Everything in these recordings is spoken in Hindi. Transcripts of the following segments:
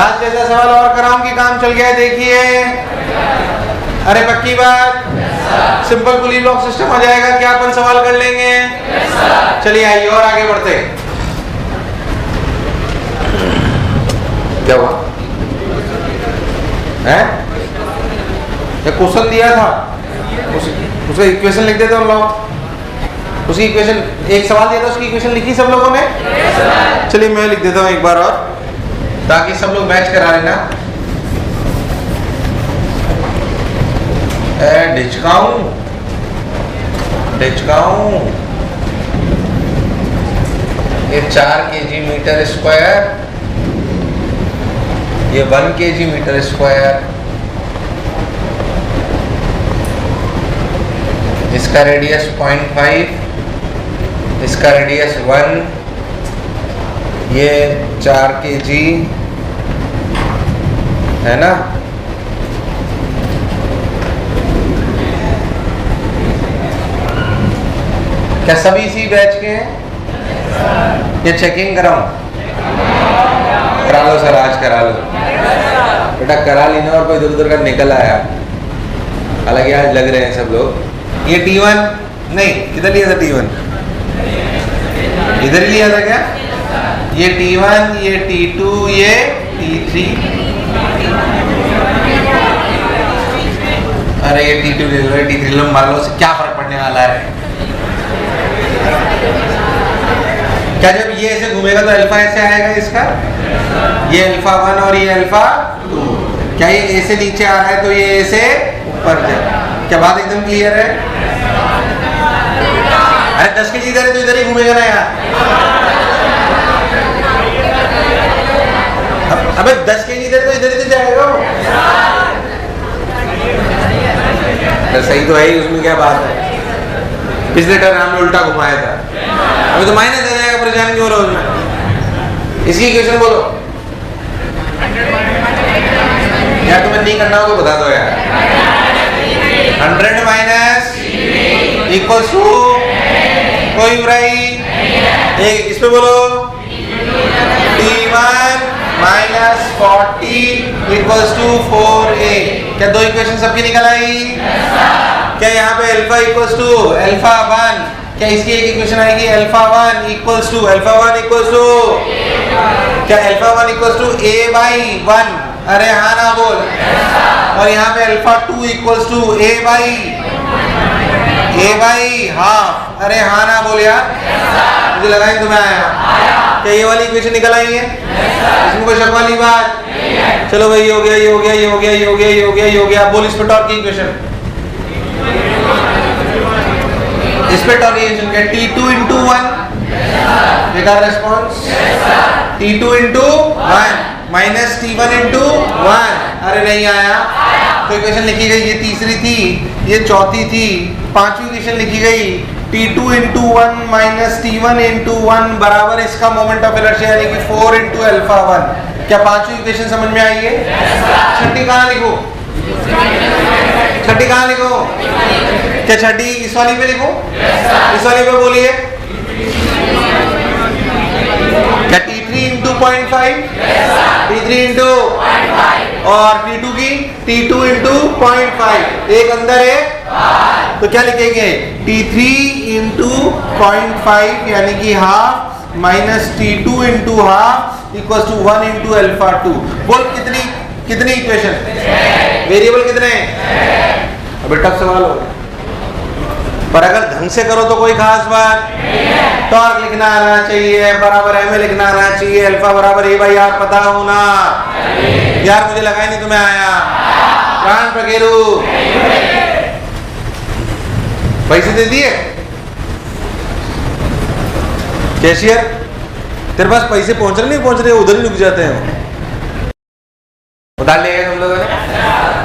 लास्ट जैसा सवाल और कराऊं कि काम चल गया है? देखिए, अरे पक्की बात, सिंपल पुली ब्लॉक सिस्टम आ जाएगा क्या? अपन सवाल कर लेंगे। चलिए आइए और आगे बढ़ते। क्या हुआ है? क्वेश्चन दिया था, उसका इक्वेशन लिख देते हम लोग। उसकी इक्वेशन, एक सवाल दिया था, उसकी इक्वेशन लिखी सब लोगों ने? चलिए मैं लिख देता हूँ एक बार और, ताकि सब लोग मैच करा लेना। डिचकाऊं ये 4 kg मीटर स्क्वायर, ये 1 kg मीटर स्क्वायर, इसका रेडियस 0.5, इसका रेडियस 1, ये 4 kg है ना। क्या सभी इसी बैच के हैं? ये चेकिंग कराऊं? करा लो सर, आज करा लो बेटा, करा लेना। और कोई इधर उधर का निकल आया, हालांकि आज लग रहे हैं सब लोग। ये T1 नहीं, किधर लिया था T1? इधर ही लिया था क्या? ये T1, ये T2, ये T3। अरे ये T2 ले लो, T3 लो, मार लो, उससे क्या फर्क पड़ने वाला है? क्या जब ये ऐसे घूमेगा तो अल्फा ऐसे आएगा इसका? ये अल्फा 1 और ये अल्फा 2। क्या ये ए से नीचे आ रहा है तो ये ए से ऊपर जाए? क्या बात एकदम क्लियर है? अरे 10 kg इधर है तो इधर ही घूमेगा ना यार। अबे 10 kg इधर तो इधर ही तो जाएगा। तो सही तो है ही, उसमें क्या बात है? पिछले टर्म हमने उल्टा घुमाया था, अभी तो माइनस आ जाएगा, परेशान क्यों हो रहा उसमें? इसकी इक्वेशन बोलो यार, तुम्हें नहीं करना हो तो बता दो यार। 100 माइनस इक्वल्स टू, कोई बुराई एक, इस पे बोलो T1 minus 40 equals to 4a। क्या दो इक्वेशन सबकी निकल आई? क्या यहाँ पे अल्फा इक्वल्स टू अल्फा 1, क्या इसकी एक इक्वेशन आएगी alpha 1 equals to alpha 1 equals to, क्या alpha 1 equals to a by 1? अरे हाँ ना बोल। और यहाँ पे alpha 2 equals to a by half. अरे हाँ ना बोल यार, मुझे लगा ही तुम्हें आया। क्या ये वाली इक्वेशन निकल आई है? इसमें कोई शक वाली बात? चलो भाई, ये हो गया, ये हो गया, ये हो गया, ये हो गया, ये हो गया, ये हो गया। बोल इस पे टॉर्क की इक्वेशन, इस पे टॉर्क की इक्वेशन क्या? T2 इंटू 1, देखा response? T2 into 1 minus T1 into 1। अरे नहीं आया तो इक्वेशन लिखी गई, ये तीसरी थी, ये चौथी थी, पांचवी इक्वेशन लिखी गई T2 into 1 minus T1 into 1 बराबर इसका मोमेंट ऑफ इनर्शिया यानी कि 4 इंटू अल्फा 1। क्या पांचवी इक्वेशन समझ में आई है? छठी कहाँ लिखो? छठी कहाँ लिखो? क्या छठी इस वाली पे लिखो? इस वाली पे बोलिए। क्या T3 इंटू 0.5, T3 इंटू और T2 की T2 इंटू 0.5, एक अंदर है तो क्या लिखेंगे? T3 इंटू 0.5 यानी कि half minus T2 into half equals to 1 into alpha 2। बोल कितनी कितनी इक्वेशन? वेरिएबल कितने? अभी टफ सवाल हो, पर अगर ढंग से करो तो कोई खास बात। टॉर्क लिखना आना चाहिए, बराबर एम लिखना आना चाहिए, अल्फा बराबर ए बाई आर पता होना। यार मुझे लगा ही नहीं तुम्हें आया। प्राण प्रकेरु पैसे दे दिए? कैशियर तेरे पास पैसे पहुंच रहे नहीं पहुंच रहे, उधर ही रुक जाते हैं। उधार ले गए तुम लोगों ने?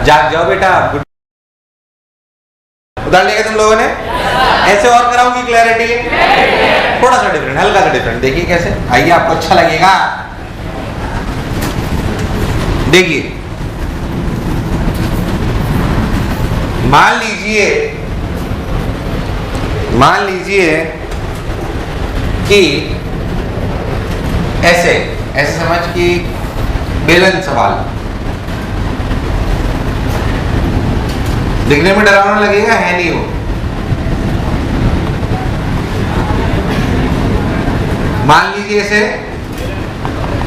जाग जाओ बेटा, उधार ले गए तुम लोगों ने? ऐसे और कराऊंगी क्लैरिटी, थोड़ा सा डिफरेंट, हल्का सा डिफरेंट। देखिए कैसे, आइए आपको अच्छा लगेगा। देखिए, मान लीजिए कि ऐसे समझ कि बेलन सवाल। दिखने में डरावना लगेगा, है नहीं वो। मान लीजिए इसे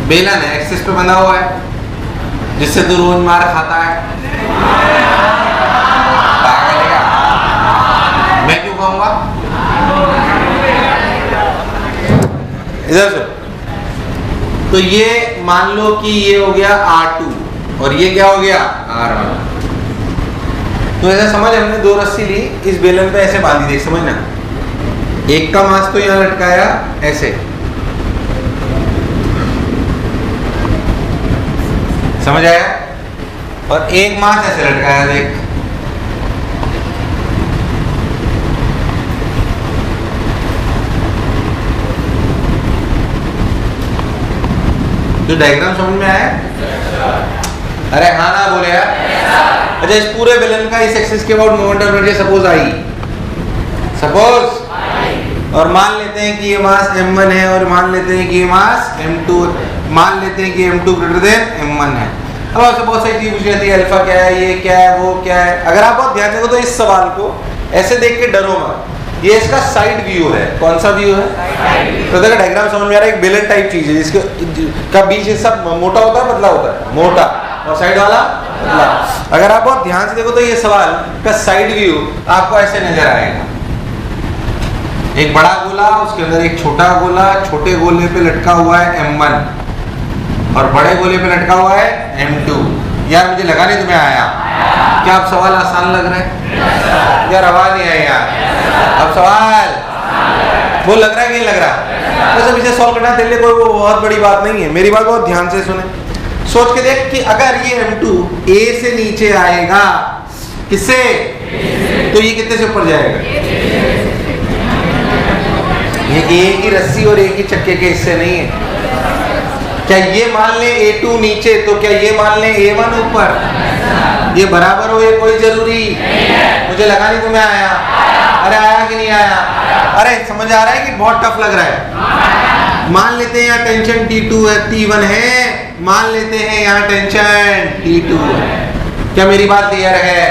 बेलन है, एक्सिस पे बंधा हुआ है, जिससे तू रोज मार खाता है। पागल है क्या? मैं क्यों कहूंगा? इधर से। तो ये मान लो कि ये हो गया R2 और ये क्या हो गया R1। तो ऐसा समझ, हमने दो रस्सी ली, इस बेलन पे ऐसे बांधी, देख समझना। एक का मास तो यहाँ लटकाया ऐसे, समझ आया, और एक मास ऐसे लटकाया, देख। जो डायग्राम समझ में आया? अरे हाँ ना बोले यार। अच्छा, इस पूरे बेलन का इस एक्सिस के about moment of inertia suppose I, suppose, और मान लेते हैं कि ये मास m1 है और मान लेते हैं कि ये मास m2, मान लेते हैं कि m2 ग्रेटर देन m1 है। अब आपसे बहुत सारी चीज पूछ जाती है, अल्फा क्या है, ये क्या है, वो क्या है। अगर आप बहुत ध्यान देखो तो इस सवाल को ऐसे देख के डरो मत, ये इसका साइड व्यू है। कौन सा व्यू है? तो देखो डायग्राम समझ में आ रहा है, एक बेलन टाइप चीज है जिसके का बीच हिस्सा मोटा होता है, पतला होता है, मोटा, और साइड वाला पतला। अगर आप बहुत ध्यान से देखो तो ये सवाल का साइड व्यू आपको ऐसे नजर आएगा, एक बड़ा गोला, उसके अंदर एक छोटा गोला, छोटे गोले पे लटका हुआ है m1 और बड़े गोले पे लटका हुआ है m2। यार मुझे लगा नहीं तुम्हें आया। क्या आप सवाल आसान लग रहा है? यार आवाज नहीं आई यार। अब सवाल वो लग रहा है कि नहीं लग रहा? तो सब इसे सॉल्व करना तेरे लिए कोई वो बहुत बड़ी बात नहीं है। मेरी बात बहुत ध्यान से सुने, सोच के देख कि अगर ये m2 A से नीचे आएगा, किससे? तो ये कितने से ऊपर जाएगा? ये एक ही रस्सी और एक ही चक्के के हिस्से नहीं है। क्या ये मान ले A2 नीचे, तो क्या ये मान ले A1 ऊपर? ये बराबर हो, ये कोई जरूरी मुझे लगा नहीं तुम्हें आया। अरे आया कि नहीं आया? अरे समझ आ रहा है कि बहुत टफ लग रहा है? मान लेते हैं यहाँ टेंशन T2 है, T1 है, मान लेते हैं यहाँ टेंशन T2 है। क्या मेरी बात क्लियर है?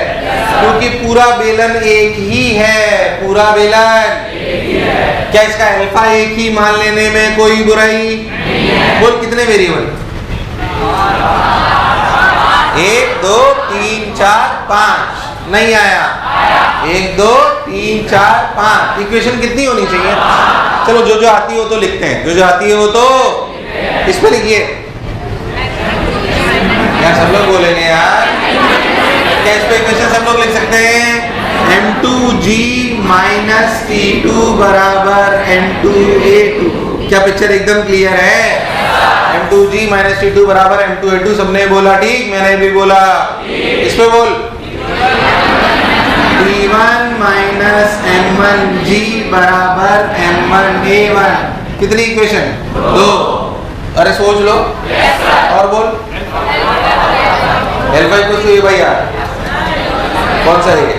क्योंकि पूरा बेलन एक ही है, पूरा बेलन। क्या इसका अल्फा एक ही मान लेने में कोई बुराई? बोल कितने वेरिएबल? 1 2 3 4 5। नहीं आया। 1 2 3 4 5। इक्वेशन कितनी होनी चाहिए? चलो जो जो आती हो तो लिखते हैं, जो जो आती है वो तो इस पे लिखिए यार, सब लोग बोलेंगे यार। क्या इस पे इक्वेशन सब लोग लिख सकते हैं? m2g माइनस T2 बराबर m2a2। क्या पिक्चर एकदम क्लियर है? m2g माइनस T2 बराबर m2a2। सबने बोला ठीक, मैंने भी बोला। इस पे बोल T1 माइनस m1g बराबर m1a1। कितनी इक्वेशन? 2। अरे सोच लो और बोल। L5 कुछ हुई भैया? कौन सा है?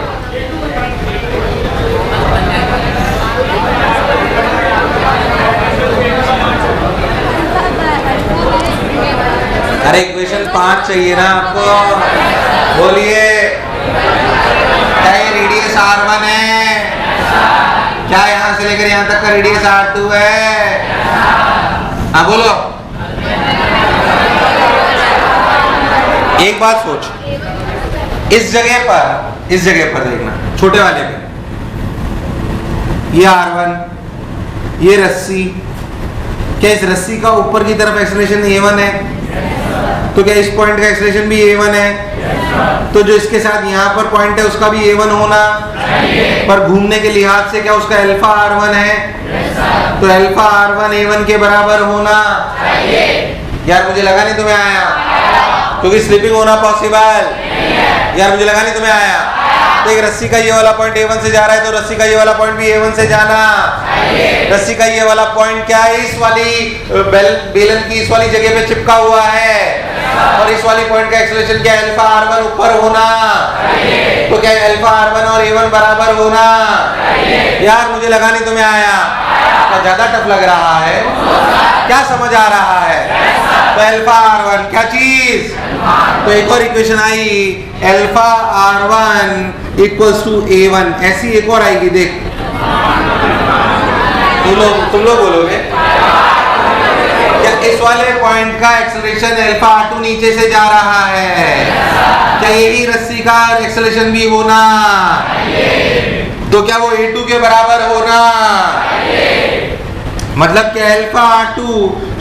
अरे इक्वेशन 5 चाहिए ना आपको, बोलिए। क्या ये रेडियस R1 है? क्या यहाँ से लेकर यहाँ तक का रेडियस R2 है? हाँ बोलो। एक बात सोच, इस जगह पर देखना, छोटे वाले पे ये R1, ये रस्सी। क्या इस रस्सी का ऊपर की तरफ एक्सेलरेशन A1 है? तो क्या इस पॉइंट का एक्सेलरेशन भी A1 है? तो जो इसके साथ यहाँ पर पॉइंट है उसका भी A1 होना, पर घूमने के लिहाज से क्या उसका अल्फा R1 है? तो अल्फा R1 A1 के बराबर होना। यार मुझे लगा नहीं तुम्हें आया, क्योंकि स्लिपिंग होना पॉसिबल। यार मुझे लगा नहीं तुम्हें आया। तो एक रस्सी का ये वाला पॉइंट A1 से जा रहा है, तो रस्सी का ये वाला पॉइंट भी A1 से जाना। रस्सी का ये वाला पॉइंट क्या है? इस वाली बेलन की इस वाली जगह पे चिपका हुआ है, और इस वाली पॉइंट का एक्सेलरेशन क्या है? अल्फा R1 ऊपर होना। तो क्या अल्फा R1 और A1 बराबर होना? यार मुझे लगा नहीं तुम्हें आया। क्या ज्यादा टफ लग रहा है? क्या समझ आ रहा है? तो अल्फा R1 क्या चीज, तो एक और equation I alpha R1 equals to A1, ऐसी एक और आएगी देख, तुम लोग बोलोगे क्या इस वाले पॉइंट का एक्सेलरेशन अल्फा R2 नीचे से जा रहा है, क्या यही रस्सी का एक्सेलरेशन भी होना, तो क्या वो A2 के बराबर होना, मतलब कि alpha R2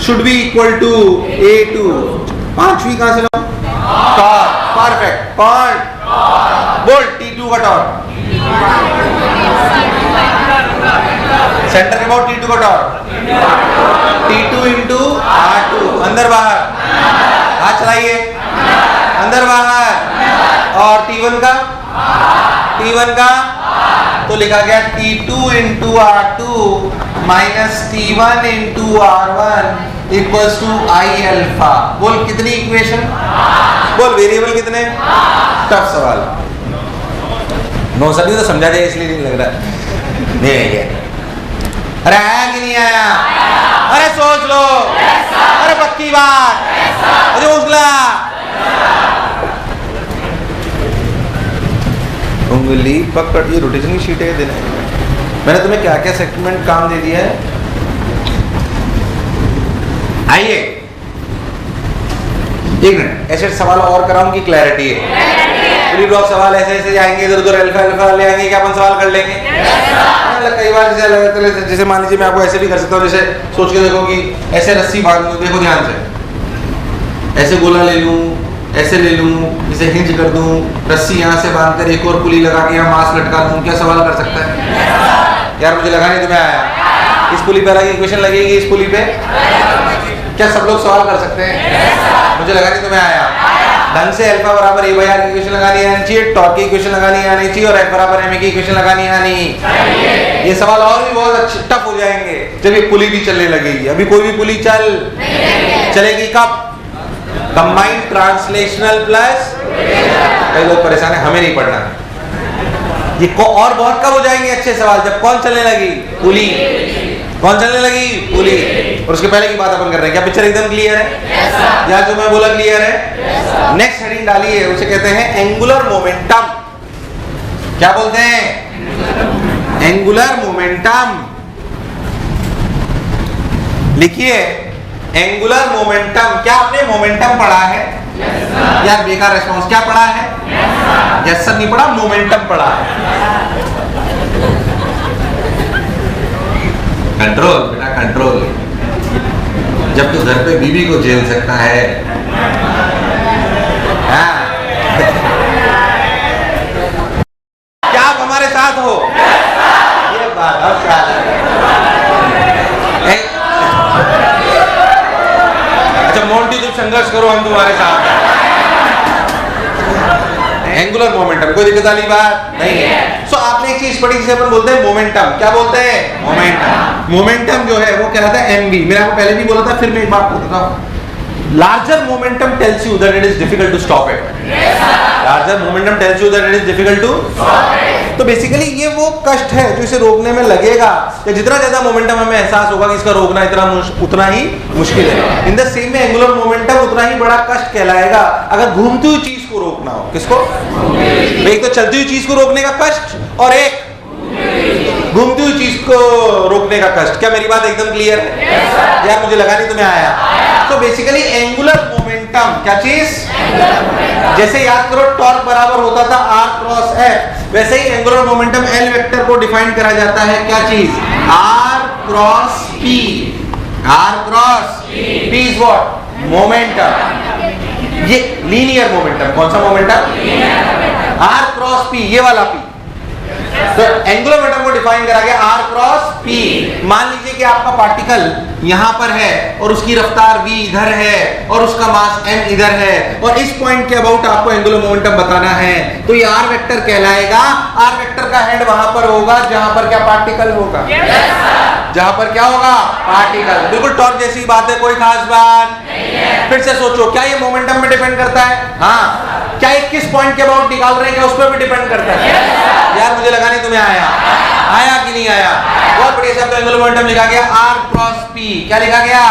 should be equal to A2। पांचवी कहां से लो, टॉर्क, परफेक्ट, कौन बोल T2 का टॉर्क, सेंटर अबाउट T2 का टॉर्क, T2 इंटू R2, अंदर बाहर, हाथ चलाइए, अंदर बाहर, और T1 का तो लिखा गया T2 into R2 minus T1 into R1 equals to I alpha. बोल कितनी इक्वेशन, बोल वेरिएबल कितने, टफ सवाल, नो सभी तो समझा जाए इसलिए नहीं लग रहा, नहीं है क्या, अरे आया कि नहीं आया, अरे सोच लो, अरे पक्की बात, अरे उछला उंगली पकड़, ये रोटेशन की शीट है देना, मैंने तुम्हें क्या क्या सेगमेंट काम दे दिया है। आइए एक मिनट, ऐसे सवाल और कराऊं की क्लैरिटी है, पूरी ब्लॉक सवाल ऐसे ऐसे जाएंगे, इधर उधर अल्फा अल्फा ले आएंगे, क्या अपन सवाल कर लेंगे, कई बार जैसे मान लीजिए मैं आपको ऐसे भी कर सकता हूँ, जैसे सोच के देखो कि ऐसे रस्सी बांध लूं, देखो ध्यान से, ऐसे गोला ले लूं, ऐसे ले लूं, इसे हिंज कर दूं, रस्सी यहाँ से बांधकर एक और पुली लगा के यहाँ मांस लटका दूं, क्या सवाल कर सकता है यार, मुझे लगा नहीं तुम्हें आया, इस पुली पे अलग इक्वेशन लगेगी, इस पुली पे क्या सब लोग सवाल कर सकते हैं, मुझे लगा नहीं तुम्हें आया, ढंग से अल्फा बराबर ए बाई आर की इक्वेशन लगानी आनी चाहिए, टॉर्क की इक्वेशन लगानी आनी चाहिए, और एफ बराबर एम ए की इक्वेशन लगानी आनी चाहिए। ये सवाल और भी बहुत अच्छे टफ हो जाएंगे जब ये पुली भी चलने लगेगी, अभी कोई भी पुली चलेगी कब, कंबाइंड ट्रांसलेशनल प्लस, कई लोग परेशान है, हमें नहीं पढ़ना, ये और बहुत कब हो जाएंगे अच्छे सवाल, जब कौन चलने लगी, पुली, कौन चलने लगी, पुली, और उसके पहले की बात अपन कर रहे हैं, क्या पिक्चर एकदम क्लियर है, या जो मैं बोला क्लियर है। नेक्स्ट हेडिंग डाली है, उसे कहते हैं एंगुलर मोमेंटम, क्या बोलते हैं, एंगुलर मोमेंटम, लिखिए एंगुलर मोमेंटम, क्या आपने मोमेंटम पढ़ा है, यार बेकार रिस्पॉन्स, क्या पढ़ा है, यस सर नहीं पढ़ा, मोमेंटम पढ़ा है, कंट्रोल बेटा कंट्रोल, जब तू घर पे बीवी को झेल सकता है, क्या आप हमारे साथ हो, ये बात अब अच्छा मोंटी तुम संघर्ष करो, हम तुम्हारे साथ, एंगुलर मोमेंटम कोई दिक्कत वाली बात नहीं है। सो आपने एक चीज पढ़ी जिसे अपन बोलते हैं मोमेंटम, क्या बोलते हैं, मोमेंटम, मोमेंटम जो है वो कहलाता है एमवी, मैंने आपको पहले भी बोला था, फिर मैं एक बात बताता हूँ, larger momentum tells you that it is difficult to stop it, larger momentum tells you that it is difficult to stop it, तो बेसिकली ये वो कष्ट है जो इसे रोकने में लगेगा, या जितना ज्यादा मोमेंटम हमें एहसास होगा कि इसका रोकना उतना ही मुश्किल है, इन द सेम में एंगुलर मोमेंटम उतना ही बड़ा कष्ट कहलाएगा अगर घूमती हुई चीज को रोकना हो, किसको, एक तो चलती हुई चीज को रोकने का कष्ट और एक घूमती हुई चीज को रोकने का कष्ट, क्या मेरी बात एकदम क्लियर है, यार मुझे लगा नहीं तुम्हें आया, तो बेसिकली एंगुलर मोमेंटम क्या चीज, जैसे याद करो टॉर्क बराबर होता था R क्रॉस F, वैसे ही एंगुलर मोमेंटम L वेक्टर को डिफाइन करा जाता है क्या चीज, R cross P, R cross P is what, momentum, ये लीनियर मोमेंटम, कौन सा मोमेंटम, R क्रॉस P, ये वाला P, तो एंगुलर मोमेंटम को डिफाइन करा गया R क्रॉस P। मान लीजिए कि आपका पार्टिकल यहां पर है और उसकी रफ्तार v इधर है और उसका मास m इधर है, और इस पॉइंट के अबाउट आपको एंगुलर मोमेंटम बताना है, तो ये r वेक्टर कहलाएगा, r वेक्टर का हेड वहां पर होगा जहां पर क्या पार्टिकल होगा, जहां पर क्या होगा, पार्टिकल, बिल्कुल टॉर्क जैसी बात है, कोई खास बात नहीं है। फिर से सोचो, क्या ये मोमेंटम पे डिपेंड करता है, हाँ, क्या ये किस पॉइंट के अबाउट निकाल रहे हैं, क्या उस पर भी डिपेंड करता है, यार मुझे लगा नहीं तुम्हें आया कि नहीं आया, बहुत केस है तो एंगुलर मोमेंटम लिखा गया r क्रॉस p। क्या लिखा गया?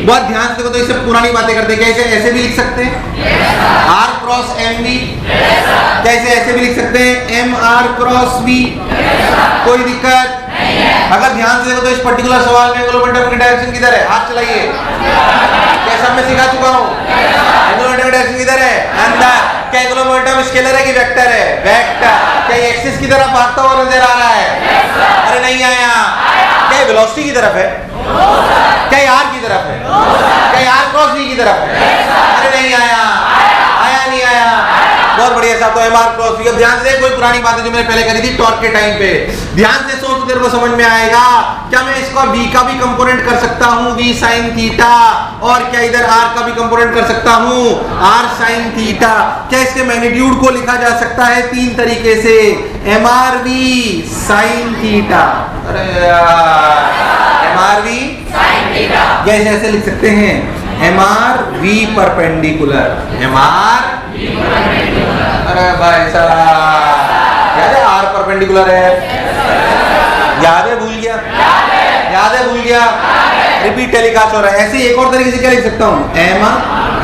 बहुत ध्यान से देखो तो इससे पुरानी बातें करते हैं। क्या इसे ऐसे भी लिख सकते हैं r क्रॉस mv? क्या इसे ऐसे भी लिख सकते हैं mr क्रॉस v? कोई दिक्कत? अगर ध्यान से देखो तो इस पर्टिकुलर सवाल में एंगुलर मोमेंटम की डायरेक्शन किधर है? हाथ चलाइए। क्या सब मैं सिखा चुका हूँ? एंगुलर मोमेंटम की डायरेक्शन किधर है? अंदर। क्या एंगुलर मोमेंटम स्केलर है कि वेक्टर है? वेक्टर। क्या ये एक्सिस की तरफ भागता हुआ नजर आ रहा है? अरे नहीं आया। क्या ये वेलोसिटी की तरफ है? क्या ये r की तरफ है? क्या ये r क्रॉस v की तरफ है? अरे नहीं आया। आया नहीं आया? बहुत बढ़िया साहब। तो mr क्रॉस v। अब ध्यान से, कोई पुरानी बातें जो मैंने पहले करी थी टॉर्क के टाइम पे, ध्यान से सोच, तेरे को समझ में आएगा। क्या मैं इसका v का भी कंपोनेंट कर सकता हूँ v sin थीटा, और क्या इधर r का भी कंपोनेंट कर सकता हूँ r sin थीटा? क्या इसके मैग्नीट्यूड को लिखा जा सकता है तीन तरीके से, mrv sin थीटा। अरे यार, mrv sin थीटा। क्या इसे ऐसे लिख सकते हैं mrv परपेंडिकुलर, mr। अरे भाई साहब, याद है r परपेंडिकुलर है? याद है? भूल गया? याद है? भूल गया? रिपीट टेलीकास्ट हो रहा है। ऐसे एक और तरीके से क्या लिख सकता हूँ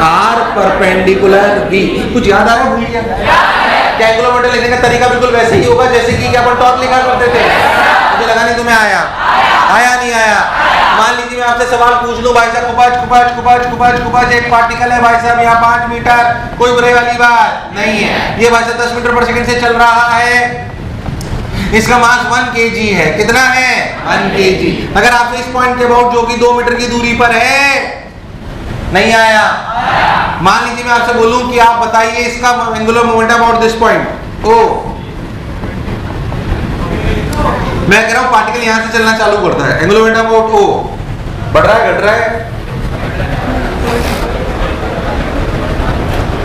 r परपेंडिकुलर v। कुछ याद आ रहा है? भूल गया? क्या एंगुलर मोमेंटम लिखने का तरीका बिल्कुल वैसे ही होगा जैसे कि अपन टॉर्क लिखा करते थे? मुझे लगा नहीं तुम्हें आया। आया नहीं आया? मान लीजिए मैं आपसे सवाल पूछ लूं, भाई साहब कुपाच एक पार्टिकल है भाई साहब यहाँ 5 मीटर, कोई बुरे वाली बात नहीं है। ये भाई साहब 10 मीटर पर सेकंड से चल रहा है, इसका मास 1 kg है। कितना है? 1 kg। अगर आपसे इस पॉइंट के अबाउट जो कि 2 मीटर की दूरी पर है, नहीं आया। मान लीजिए मैं आपसे बोलूं कि आप बताइए इसका angular momentum about this point O. मैं कह रहा हूं पार्टिकल यहां से चलना चालू करता है, एंगुलर मोमेंटम अबाउट ओ, बढ़ रहा है घट रहा है?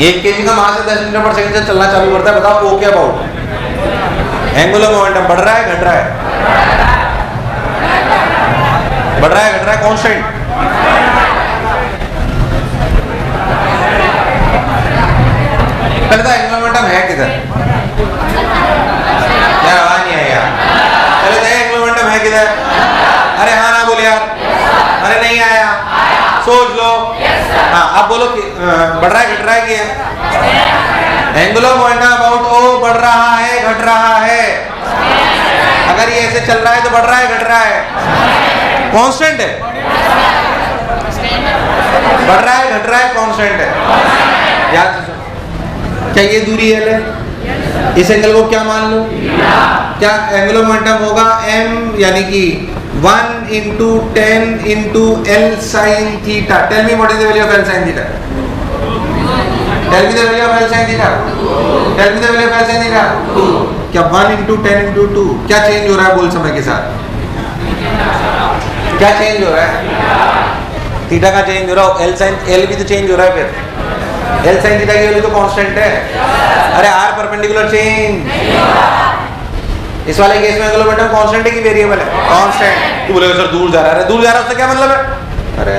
1 kg का मास है, 10 मीटर पर सेकंड से चलना चालू करता है। बताओ ओ क्या अबाउट? एंगुलर मोमेंटम बढ़ रहा है घट रहा है? बढ़ रहा है घट रहा है? कांस्टेंट। पहले तो एंगुलर मोमेंटम है किधर? यार आवाज नहीं आई यार। पहले तो एंगुलर मोमेंटम है किधर? अरे हाँ ना बोले यार। अरे नहीं आया? सोच लो। हाँ आप बोलो कि बढ़ रहा है घट रहा है कि एंगुलर मोमेंटम अबाउट ओ बढ़ रहा है घट रहा है? अगर ये ऐसे चल रहा है तो बढ़ रहा है घट रहा है? कांस्टेंट है? बढ़ रहा है घट रहा है कांस्टेंट है। याद क्या ये दूरी L है? इस एंगल को क्या मान लो? क्या एंगुलर मोमेंटम होगा m यानी कि 1 into 10 into L sin theta। Tell me what is the value of L sin theta? Tell me the value of L sin theta? Tell me the value of L sin theta? 2। क्या 1 into 10 into 2 क्या चेंज हो रहा है बोल समय के साथ? क्या चेंज हो रहा है? थीटा का चेंज हो रहा है। L sin L भी तो चेंज हो रहा है फिर। L sin थीटा की वैल्यू तो कांस्टेंट है। अरे r परपेंडिकुलर चेंज। इस वाले केस में एंगुलर मोमेंटम कांस्टेंट है कि वेरिएबल है? कांस्टेंट। तू बोलेगा सर दूर जा रहा है। दूर जा रहा है उससे क्या मतलब है? अरे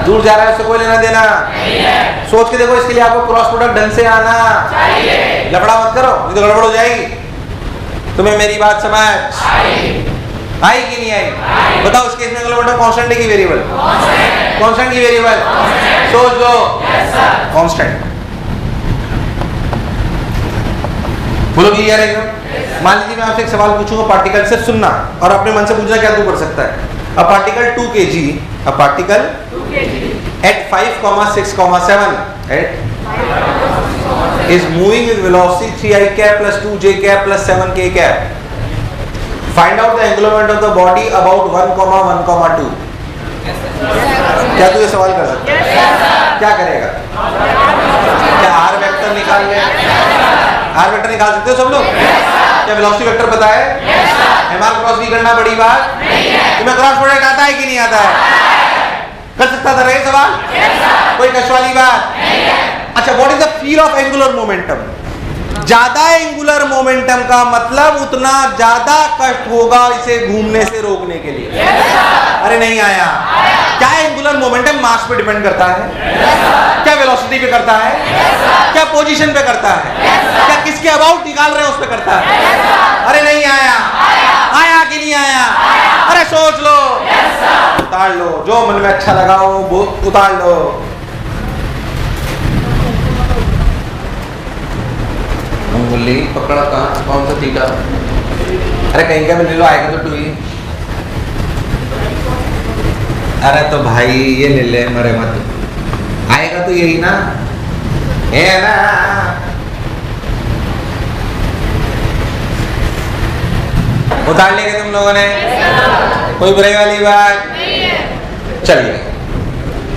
दूर जा रहा है उससे कोई लेना देना नहीं है। सोच के देखो, इसके लिए आपको क्रॉस प्रोडक्ट ढंग से आना चाहिए। लफड़ा मत करो, नहीं तो गड़बड़ हो जाएगी। तुम्हें मेरी बात समझ आई कि नहीं आई? बताओ इस केस में एंगुलर मोमेंटम कांस्टेंट है कि वेरिएबल? कांस्टेंट की वेरिएबल? सोच लो। कांस्टेंट। बोलो क्लियर है एकदम? मान लीजिए मैं आपसे एक सवाल पूछूंगा पार्टिकल से, सुनना और अपने मन से पूछना क्या तू कर सकता है। A particle 2 kg, a particle at 5,6,7 is moving with velocity 3i cap plus 2j cap plus 7k cap. Find out the angular momentum of the body about 1,1,2। क्या तू ये सवाल कर सकता है? क्या करेगा? क्या आर वेक्टर निकाल ले? आर वेक्टर निकाल सकते हो सब लोग? क्या वेलोसिटी वेक्टर पता है? mr क्रॉस v करना बड़ी बात नहीं है। तुम्हें क्रॉस प्रोडक्ट आता है कि नहीं आता है? कर सकता था ये सवाल? कोई कष्ट वाली बात नहीं है। अच्छा, what is the feel of angular momentum? ज्यादा एंगुलर मोमेंटम का मतलब उतना ज्यादा कष्ट होगा इसे घूमने से रोकने के लिए। अरे नहीं आया? क्या एंगुलर मोमेंटम मास पे डिपेंड करता है? क्या वेलोसिटी पे करता है? क्या पोजीशन पे करता है? क्या किसके अबाउट निकाल रहे हैं उस पे करता है? अरे नहीं आया? आया उतार लो, जो मन में अच्छा लगा वो उतार लो। उंगली पकड़ा कहाँ, कौन सा थीटा? अरे कहीं का भी ले लो, आएगा तो 2 ही। अरे तो भाई ये ले ले, मरे मत, आएगा तो यही ना, है ना। उतार लेंगे तुम लोगों ने? कोई बुराई वाली बात नहीं है। चलिए,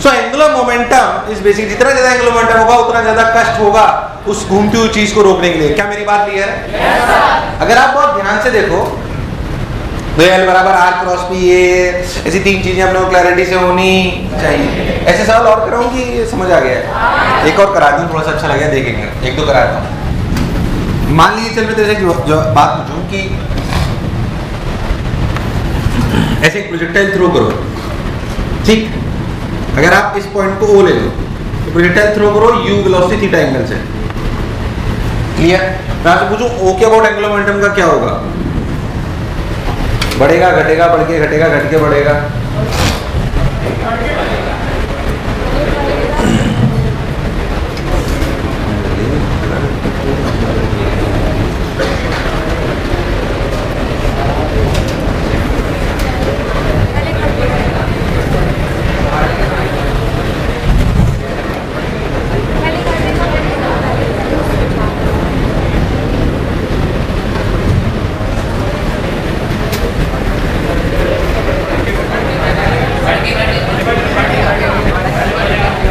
सो एंगुलर मोमेंटम इस बेसिक, जितना ज्यादा एंगुलर मोमेंटम होगा उतना ज्यादा कष्ट होगा उस घूमती हुई चीज को रोकने के लिए। क्या मेरी बात क्लियर है? अगर आप बहुत ध्यान से देखो तो L बराबर R क्रॉस P, ये ऐसी 3 चीजें हम लोग क्लैरिटी से होनी चाहिए। ऐसे सवाल और कराऊं कि समझ आ गया है? एक और करा दूं, थोड़ा सा अच्छा लगेगा, देखेंगे। 1-2 कराता हूं। मान लीजिए चल मैं तेरे से जो बात पूछूं कि ऐसे एक प्रोजेक्टाइल थ्रो करो, ठीक? अगर आप इस पॉइंट को O ले लो तो प्रोजेक्टाइल थ्रो करो U वेलोसिटी थीटा एंगल से। क्लियर? मैं आपसे पूछूं O के अबाउट एंगुलर मोमेंटम का क्या होगा? बढ़ेगा, घटेगा, बढ़ के घटेगा, घट के बढ़ेगा?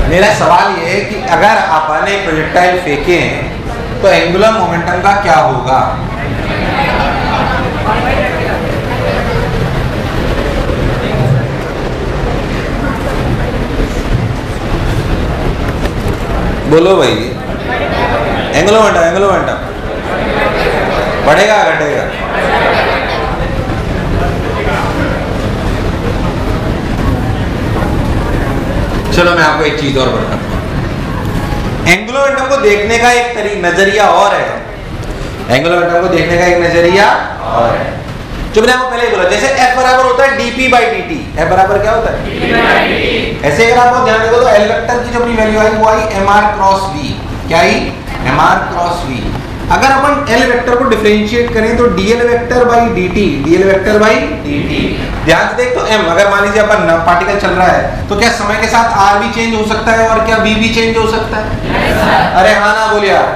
मेरा सवाल ये है कि अगर अपन एक प्रोजेक्टाइल फेंके तो एंगुलर मोमेंटम का क्या होगा? बोलो भाई, एंगुलर मोमेंटम बढ़ेगा, घटेगा? चलो मैं आपको एक चीज और बताता हूं। एंगुलर मोमेंटम को देखने का एक नजरिया और है। एंगुलर मोमेंटम को देखने का एक नजरिया और है जो मैंने आपको पहले ही बोला। जैसे F बराबर होता है dp/dt। F बराबर क्या होता है? dp/dt। ऐसे अगर आप ध्यान देखो तो L वेक्टर की जो अपनी वैल्यू आई वो आई mr क्रॉस v। क्या आई? mr cross v। अगर अपन L वेक्टर को डिफरेंशिएट करें तो dl vector by dt, dl vector by dt। ध्यान से देख तो m, अगर मान लीजिए अपन पार्टिकल चल रहा है तो क्या समय के साथ r भी चेंज हो सकता है और क्या v भी चेंज हो सकता है? अरे हाँ ना बोलिए आप,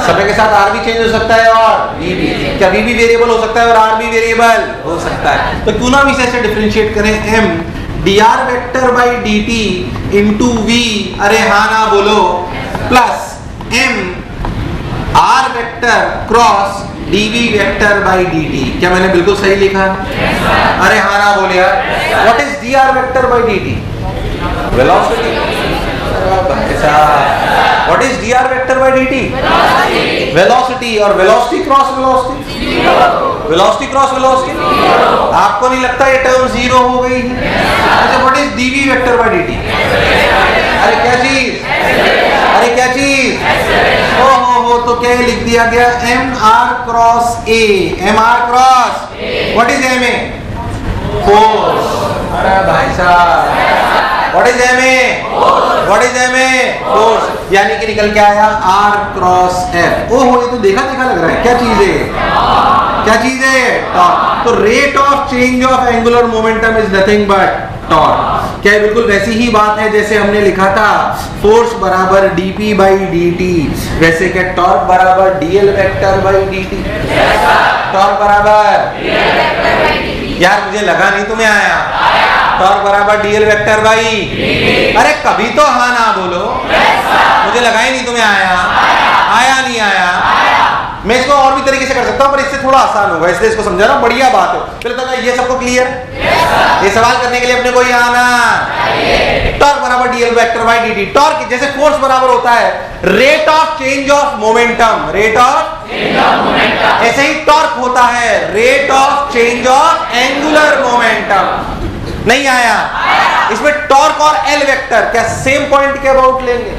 समय के साथ r भी चेंज हो सकता है और v भी। क्या v भी वेरिएबल हो सकता है और r भी वेरिएबल हो सकता है? तो क्यों ना हम इसे ऐसे डिफरेंशिएट करें, m dr vector by dt into v, अरे हाँ ना बोलो, plus m r vector cross dv vector by dt। क्या मैंने बिल्कुल सही लिखा? अरे हाँ ना बोले यार। What is dr vector by dt? Velocity. What is dr vector by dt? Velocity. और velocity cross velocity, velocity cross velocity. आपको नहीं लगता ये टर्म 0 हो गई है? अच्छा, what is dv vector by dt? अरे क्या चीज? अरे क्या चीज? हो तो क्या लिख दिया गया? mr cross a। mr cross, what is ma? Force. अरे भाई साहब, what is ma? What is ma? Force. यानी कि निकल के आया r क्रॉस f। ओहो, ये तो देखा लग रहा है। क्या चीज है? क्या चीज है? टॉर्क। तो rate of change of angular momentum is nothing but torque. क्या बिल्कुल वैसी ही बात है जैसे हमने लिखा था फोर्स बराबर dp बाई dt, वैसे क्या टॉर्क बराबर dl vector by dt? Torque बराबर, यार मुझे लगा नहीं तुम्हें आया। टॉर्क बराबर dl वेक्टर बाई, अरे कभी तो हाँ ना बोलो। मुझे लगा ही नहीं तुम्हें आया। आया नहीं आया? मैं इसको और भी तरीके से कर सकता हूं पर इससे थोड़ा आसान होगा, इसलिए इसको समझा रहा हूं। बढ़िया बात है। चलो तो ये सबको क्लियर? ये सवाल करने के लिए अपने को ही आना। टॉर्क बराबर dl vector by dt। Torque जैसे फोर्स बराबर होता है rate of change of momentum, rate of change of momentum, ऐसे ही टॉर्क होता है rate of change of angular momentum. नहीं आया? इसमें टॉर्क और एल वेक्टर क्या सेम पॉइंट के अबाउट लेंगे?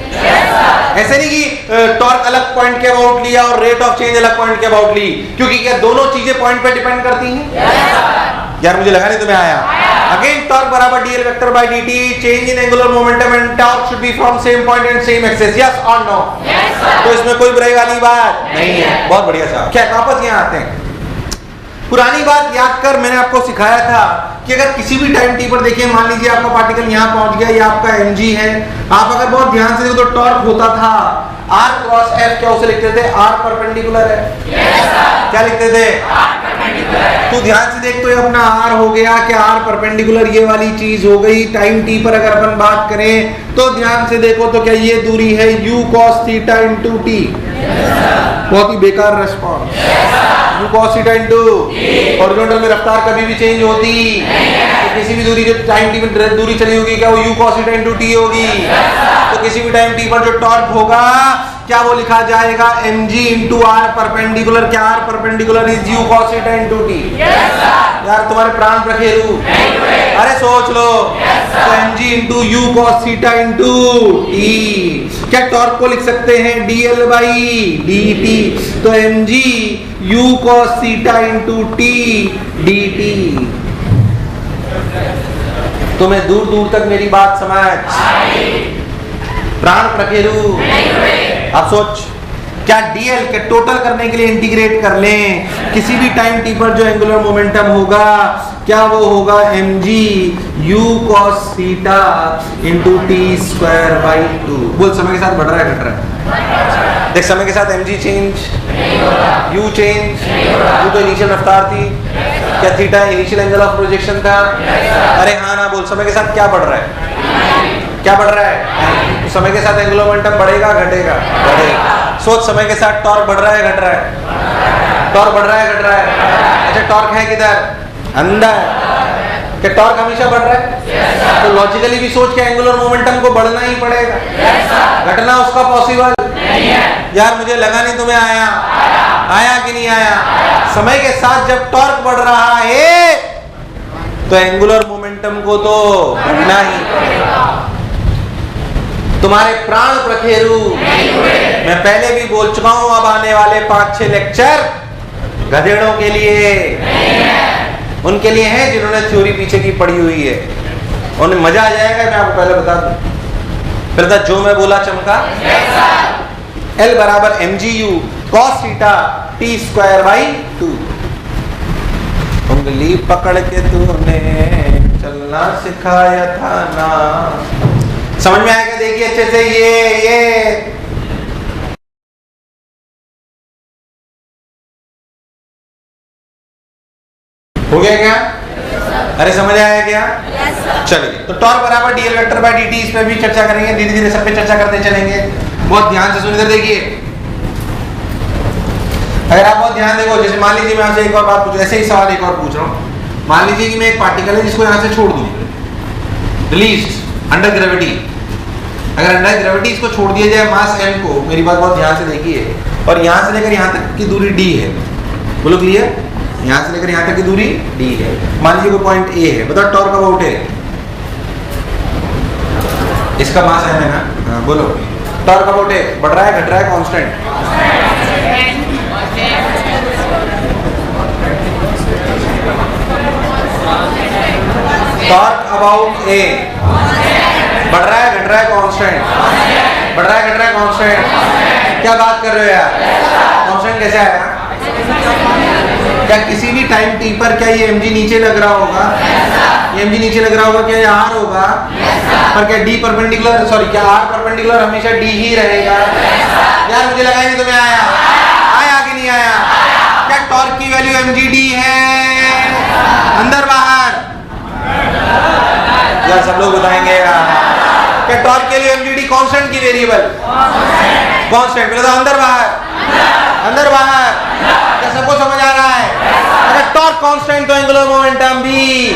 ऐसे नहीं कि टॉर्क अलग पॉइंट के अबाउट लिया और रेट ऑफ चेंज अलग पॉइंट के अबाउट ली, क्योंकि क्या दोनों चीजें पॉइंट पे डिपेंड करती हैं? यार मुझे लगा नहीं तुम्हें आया। अगेन टॉर्क बराबर dl vector by dt, change in angular momentum and torque should be from same point and same axis, yes और नो? तो इसमें कोई बुराई वाली बात नहीं है। बहुत बढ़िया साहब। क्या वापस यहाँ आते हैं, पुरानी बात याद कर, मैंने आपको सिखाया था कि अगर किसी भी टाइम टी पर देखिए, मान लीजिए आपका पार्टिकल यहाँ पहुंच गया, ये आपका mg है, आप अगर बहुत ध्यान से देखो तो टॉर्क होता था r क्रॉस f, क्या उसे लिखते थे? r परपेंडिकुलर है। क्या लिखते थे? तू ध्यान से देख तो ये अपना r हो गया, क्या r परपेंडिकुलर ये वाली चीज हो गई। टाइम t पर अगर अपन बात करें तो ध्यान से देखो तो क्या ये दूरी है u cos theta into t? बहुत ही बेकार response. u cos theta into horizontal में रफ्तार कभी भी चेंज होती तो किसी भी दूरी जो टाइम t में दूरी चली होगी क्या वो u cos theta into t होगी? तो किसी भी टाइम t पर जो टॉर्क होगा क्या वो लिखा जाएगा mg इंटू r परपेंडिकुलर? क्या r perpendicular is u cos theta into t? यार तुम्हारे प्राण प्रखेरू, अरे सोच लो। तो mg into u cos theta into t, क्या टॉर्क को लिख सकते हैं dl बाई dt? तो mg u cos theta into t dt। तुम्हें दूर दूर तक मेरी बात समझ? प्राण प्रखेरू। अब सोच, क्या डीएल के टोटल करने के लिए इंटीग्रेट कर लें, किसी भी टाइम टी पर जो एंगुलर मोमेंटम होगा क्या वो होगा mg u cos theta into t square by 2। बोल, समय के साथ बढ़ रहा है घट रहा है? देख, समय के साथ mg change, u change, u तो इनिशियल रफ्तार थी, क्या theta initial angle of projection था? अरे हाँ ना बोल, समय के साथ क्या बढ़ रहा है? क्या बढ़ रहा है? तो समय के साथ एंगुलर मोमेंटम बढ़ेगा घटेगा? बढ़ेगा। सोच, समय के साथ टॉर्क बढ़ रहा है घट रहा है? टॉर्क बढ़ रहा है घट रहा है? अच्छा, टॉर्क है किधर? अंदर। क्या टॉर्क हमेशा बढ़ रहा है? तो लॉजिकली भी सोच के एंगुलर मोमेंटम को बढ़ना ही पड़ेगा, घटना उसका पॉसिबल नहीं है। यार मुझे लगा नहीं तुम्हें आया, आया कि नहीं आया? समय के साथ जब टॉर्क बढ़ रहा है तो एंगुलर मोमेंटम को तो बढ़ना ही पड़ेगा। तुम्हारे प्राण प्रखेरू, मैं पहले भी बोल चुका हूं, अब आने वाले 5-6 लेक्चर गधेड़ों के लिए, उनके लिए है जिन्होंने थ्योरी पीछे की पढ़ी हुई है, उन्हें मजा आ जाएगा। मैं आपको पहले बता दूं, फिर जो मैं बोला चमका। L बराबर mgu cos theta t square by 2। उंगली पकड़ के तूने चलना सिखाया था ना। समझ में आएगा? देखिए अच्छे से, ये हो गया क्या? अरे समझ आया क्या? चलिए, तो टॉर्क बराबर डीएल वेक्टर बाय डीटी, इस पे भी चर्चा करेंगे, धीरे धीरे सब पे चर्चा करते चलेंगे। बहुत ध्यान से सुनिए, देखिए अगर आप बहुत ध्यान देखो, जैसे मान लीजिए मैं आपसे एक और बात पूछूं, ऐसे ही सवाल एक और पूछ रहा हूँ। मान लीजिए कि मैं एक पार्टिकल है जिसको यहाँ से छोड़ दूं, रिलीज्ड अंडर ग्रेविटी। अगर अंडर ग्रेविटी इसको छोड़ दिया जाए मास m को, मेरी बात बहुत ध्यान से देखिए, और यहाँ से लेकर यहाँ तक की दूरी d है, बोलो क्लियर? यहाँ से लेकर यहाँ तक की दूरी d है। मान लीजिए कोई पॉइंट A है, बताओ टॉर्क अबाउट है, इसका मास m है ना? हाँ बोलो, टॉर्क अबाउट है, बढ़ रहा है घट रहा है कांस्टेंट? टॉर्क अबाउट A बढ़ रहा है घट रहा है कांस्टेंट? बढ़ रहा है घट रहा है कांस्टेंट? क्या बात कर रहे हो यार? कांस्टेंट कैसे आया? क्या किसी भी टाइम t पर क्या ये mg नीचे लग रहा होगा? ये mg नीचे लग रहा होगा, क्या ये r होगा? पर क्या d परपेंडिकुलर, सॉरी क्या r परपेंडिकुलर हमेशा d ही रहेगा? यार मुझे लगा नहीं तुम्हें आया, आया कि नहीं आया? क्या टॉर्क की वैल्यू mgd है? अंदर बाहर? यार सब लोग बताएंगे यार। क्या टॉर्क के लिए mgd कांस्टेंट की वेरिएबल? कांस्टेंट। बोलो तो अंदर बाहर, अंदर बाहर। क्या सबको समझ आ रहा है? अगर टॉर्क कांस्टेंट तो एंगुलर मोमेंटम भी,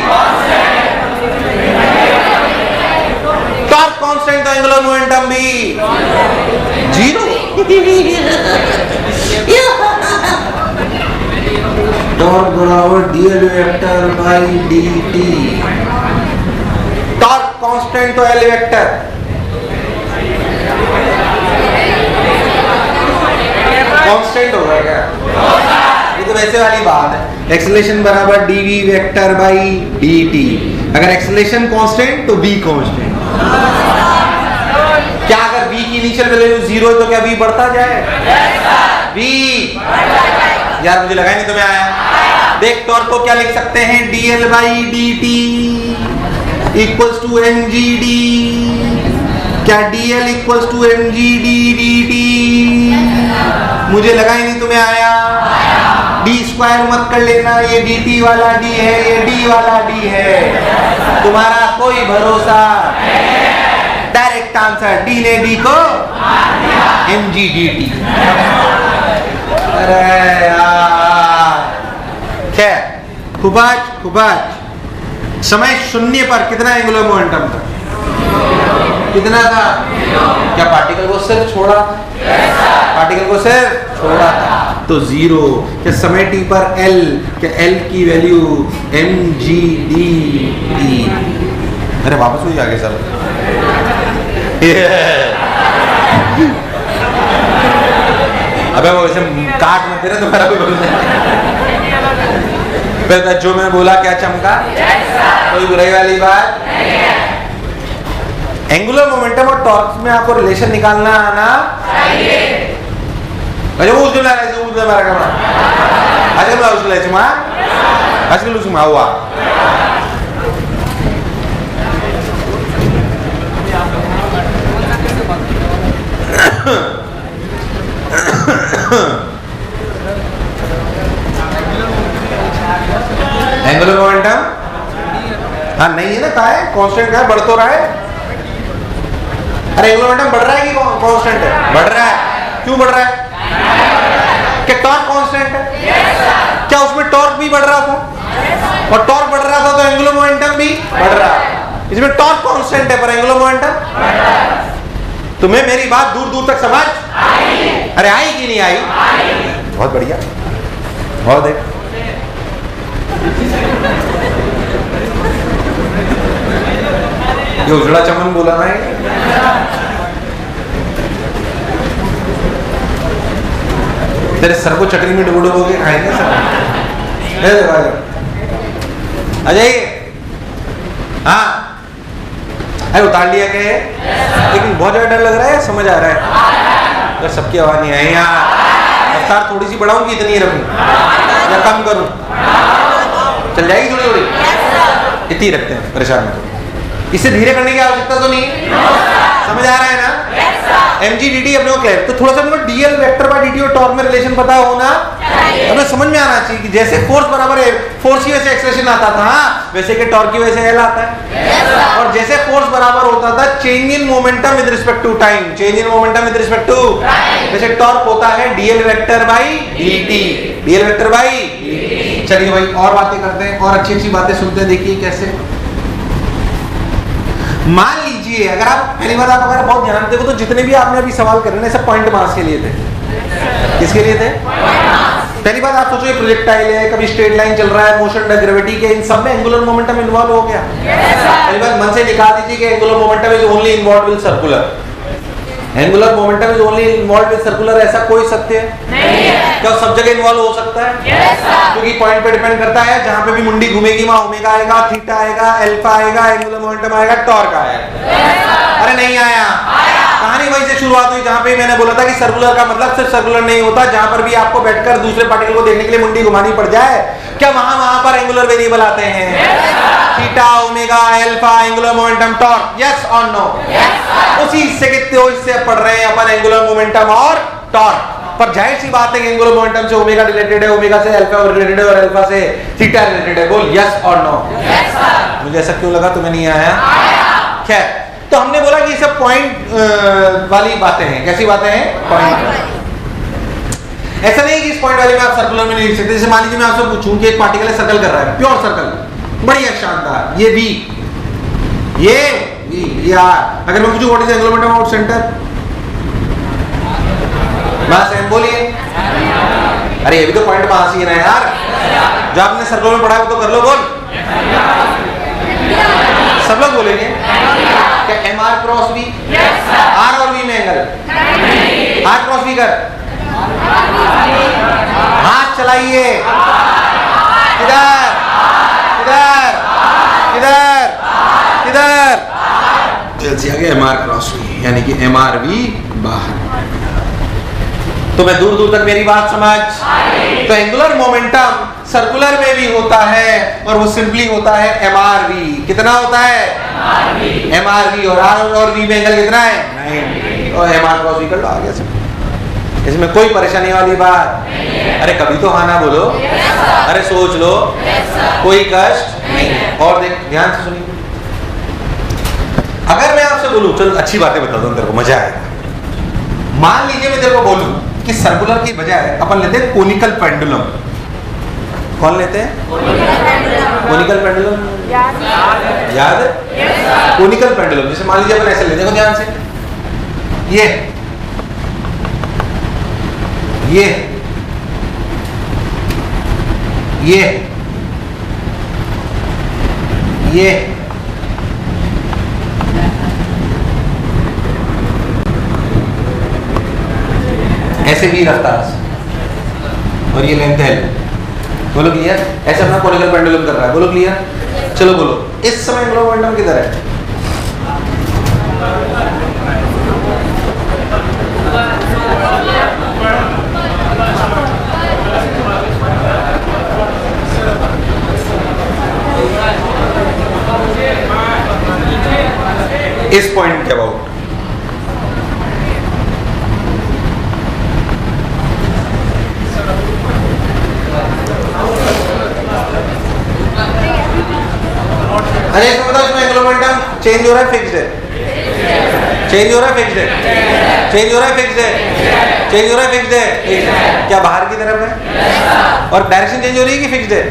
टॉर्क कांस्टेंट तो एंगुलर मोमेंटम भी जीरो। टॉर्क बराबर dl vector by dt। Torque constant तो एल वेक्टर, कांस्टेंट होगा क्या? ये तो वैसे वाली बात है, एक्सेलरेशन बराबर dv वेक्टर बाई dt। अगर एक्सेलरेशन कांस्टेंट तो v कांस्टेंट। क्या अगर v की इनिशियल वैल्यू 0 है तो क्या v बढ़ता जाए? v यार मुझे लगा नहीं तुम्हें आया। देख टॉर्क को क्या लिख सकते हैं? dl/dt equals to mgd। क्या dl equals to mgd dt? मुझे लगा ही नहीं तुम्हें आया। d स्क्वायर मत कर लेना, ये dt वाला d है, ये d वाला d है, तुम्हारा कोई भरोसा। डायरेक्ट आंसर, d ने d को mgdt। अरे यार खैर, खुबाज समय शून्य पर कितना एंगुलर मोमेंटम था? कितना था? क्या पार्टिकल को सिर्फ छोड़ा? पार्टिकल को सिर्फ छोड़ा था तो 0। क्या समय t पर l, क्या l की वैल्यू mgdt। अरे वापस वही आगे सब अबे वो ऐसे काट में तेरे तुम्हारा कोई भरोसा नहीं। फिर जो मैं बोला क्या चमका? कोई बुराई वाली बात? एंगुलर मोमेंटम और टॉर्क में आपको रिलेशन निकालना आना चाहिए। अच्छा वो उसके लाने से उसके बारे में आज मैं उसके लाने cuma आज के लोग cuma हुआ एंगुलर मोमेंटम हाँ नहीं है ना, कहा है कांस्टेंट का है, बढ़ तो रहा है। अरे एंगुलर मोमेंटम बढ़ रहा है कि कांस्टेंट है? बढ़ रहा है। क्यों बढ़ रहा है? क्या टॉर्क कांस्टेंट है? क्या उसमें टॉर्क भी बढ़ रहा था? और टॉर्क बढ़ रहा था तो एंगुलर मोमेंटम भी बढ़ रहा है। इसमें टॉर्क कांस्टेंट है पर एंगुलर मोमेंटम। तुम्हें मेरी बात दूर दूर तक समझ आई? अरे आई कि नहीं आई? बहुत बढ़िया। और देख ये उजड़ा चमन बोला ना, तेरे सर को चटनी में डुबो के खाएंगे सर। आ जाइए। हाँ अरे उतार लिया क्या है? लेकिन बहुत ज्यादा डर लग रहा है, समझ आ रहा है? अगर सबकी आवाज नहीं आई यार, रफ्तार थोड़ी सी बढ़ाऊं कि इतनी रखूं या कम करूं? चल जाएगी थोड़ी थोड़ी? इतनी रखते हैं, परेशान मत हो। इससे धीरे करने की आवश्यकता तो नहीं? समझ आ रहा है ना? mgdt अपने को क्लियर। तो थोड़ा सा अपने dl वेक्टर बाय dt और टॉर्क में रिलेशन पता होना हमें समझ में आना चाहिए कि जैसे फोर्स बराबर है, फोर्स की वजह से एक्सेलरेशन आता था, वैसे कि टॉर्क की वजह से l आता है। और जैसे फोर्स बराबर होता था change in momentum with respect to time, change in momentum with respect to, जैसे टॉर्क होता है dl vector by dt, dl vector by dt। चलिए भाई और बातें करते हैं और अच्छी अच्छी बातें सुनते हैं। देखिए कैसे, मान लीजिए अगर आप पहली बार आप अगर बहुत ध्यान देखो तो जितने भी आपने अभी सवाल कर रहे हैं सब पॉइंट मास के लिए थे। किसके लिए थे? पहली बात आप सोचो ये प्रोजेक्टाइल है, कभी स्ट्रेट लाइन चल रहा है, मोशन बाय ग्रेविटी के, इन सब में एंगुलर मोमेंटम इन्वॉल्व हो गया। पहली बात मन से निकाल दीजिए कि angular momentum is only involve with circular. Angular momentum is only involve with circular, ऐसा कोई सत्य नहीं है? क्या सब जगह इन्वॉल्व हो सकता है? क्योंकि पॉइंट पे डिपेंड करता है, जहां पे भी मुंडी घूमेगी वहां ओमेगा आएगा, थीटा आएगा, अल्फा आएगा, एंगुलर मोमेंटम आएगा, टॉर्क आएगा। अरे नहीं आया? कहानी वहीं से शुरुआत हुई जहां पे मैंने बोला था कि सर्कुलर का मतलब सिर्फ सर्कुलर नहीं होता, जहां पर भी आपको बैठकर दूसरे पार्टिकल को देखने के लिए मुंडी घुमानी पड़ जाए, क्या वहां पर एंगुलर वेरिएबल आते हैं? Theta, omega, alpha, angular momentum, torque, yes और नो? उसी हिस्से के से पढ़ रहे हैं अपन एंगुलर मोमेंटम और टॉर्क। पर जाहिर सी बात है कि एंगुलर मोमेंटम से ओमेगा रिलेटेड है, ओमेगा से अल्फा रिलेटेड है और अल्फा से थीटा रिलेटेड है। बोल यस और नो? मुझे ऐसा क्यों लगा तुम्हें नहीं आया? खैर, तो हमने बोला कि ये सब पॉइंट वाली बातें हैं। कैसी बातें हैं? पॉइंट। ऐसा नहीं कि इस पॉइंट वाले में आप सर्कुलर में नहीं लिख सकते। जैसे मान लीजिए मैं आपसे पूछूं कि एक पार्टिकल है, सर्कल कर रहा है, प्योर सर्कल, बढ़िया शानदार, ये बी, ये आर। अगर मैं पूछूं what is angular momentum about centre, बस एम बोलिए। अरे ये भी तो पॉइंट पास ही है ना यार, जो आपने सर्कल में पढ़ा है वो तो कर लो। बोल, सब लोग बोलेंगे क्या m r cross b? R और बी में एंगल, आर क्रॉस बी कर, हाथ चलाइए, किधर किधर किधर, कि MR क्रॉस V, यानी कि MRV बाहर। तो मैं दूर दूर तक मेरी बात समझ। तो एंगुलर मोमेंटम सर्कुलर में भी होता है और वो सिंपली होता है MRV। कितना होता है? MRV। और R और V में एंगल कितना है? 90। और MR क्रॉस V कर लो, आ गया सब। इसमें कोई परेशानी वाली बात? अरे कभी तो हाँ ना बोलो। अरे सोच लो। कोई कष्ट नहीं। और देख ध्यान से सुनिए, अगर मैं आपसे बोलूं, चल अच्छी बातें बता दूं तेरे को, मजा आएगा। मान लीजिए मैं तेरे को बोलूं कि सर्कुलर की बजाय अपन लेते हैं कोनिकल पेंडुलम। कौन लेते हैं? कोनिकल पेंडुलम याद है? Conical pendulum. जैसे मान लीजिए अपन ऐसे लेते, देखो ध्यान से, ये ऐसे भी रफ्तार से, और ये लेंथ है। बोलो क्लियर? ऐसे अपना कोनिकल पेंडुलम कर रहा है। बोलो क्लियर? चलो बोलो, इस समय एंगुलर मोमेंटम किधर है? इस पॉइंट के अबाउट। अरे इसमें बताओ, इसमें एंगुलर मोमेंटम चेंज हो रहा है फिक्स्ड है? चेंज हो रहा है फिक्स्ड है? चेंज हो रहा है फिक्स्ड है? चेंज हो रहा है फिक्स्ड है? क्या बाहर की तरफ है? और डायरेक्शन चेंज हो रही है कि फिक्स्ड है?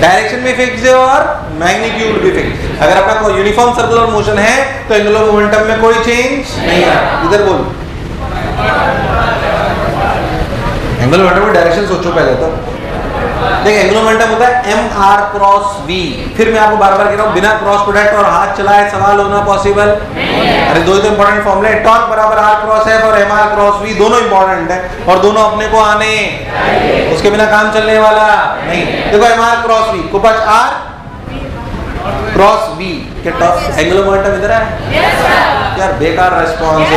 डायरेक्शन भी फिक्स्ड है और मैग्नीट्यूड भी फिक्स्ड। अगर अपना यूनिफॉर्म सर्कुलर मोशन है तो एंगुलर मोमेंटम में कोई चेंज नहीं है। इधर बोल, एंगुलर मोमेंटम में डायरेक्शन सोचो पहले तो। देखिए एंगुलर मोमेंटम होता है MR क्रॉस V। फिर मैं आपको बार बार कह रहा हूँ, बिना क्रॉस प्रोडक्ट और हाथ चलाए सवाल होना पॉसिबल? अरे दो तो इंपॉर्टेंट फॉर्मूले, टॉर्क बराबर R क्रॉस F और MR क्रॉस V, दोनों इंपॉर्टेंट है और दोनों अपने को आने, उसके बिना काम चलने वाला नहीं। देखो MR क्रॉस V को पास R क्रॉस V के टॉप एंगुलर मोमेंटम इधर है। यार बेकार रिस्पॉन्स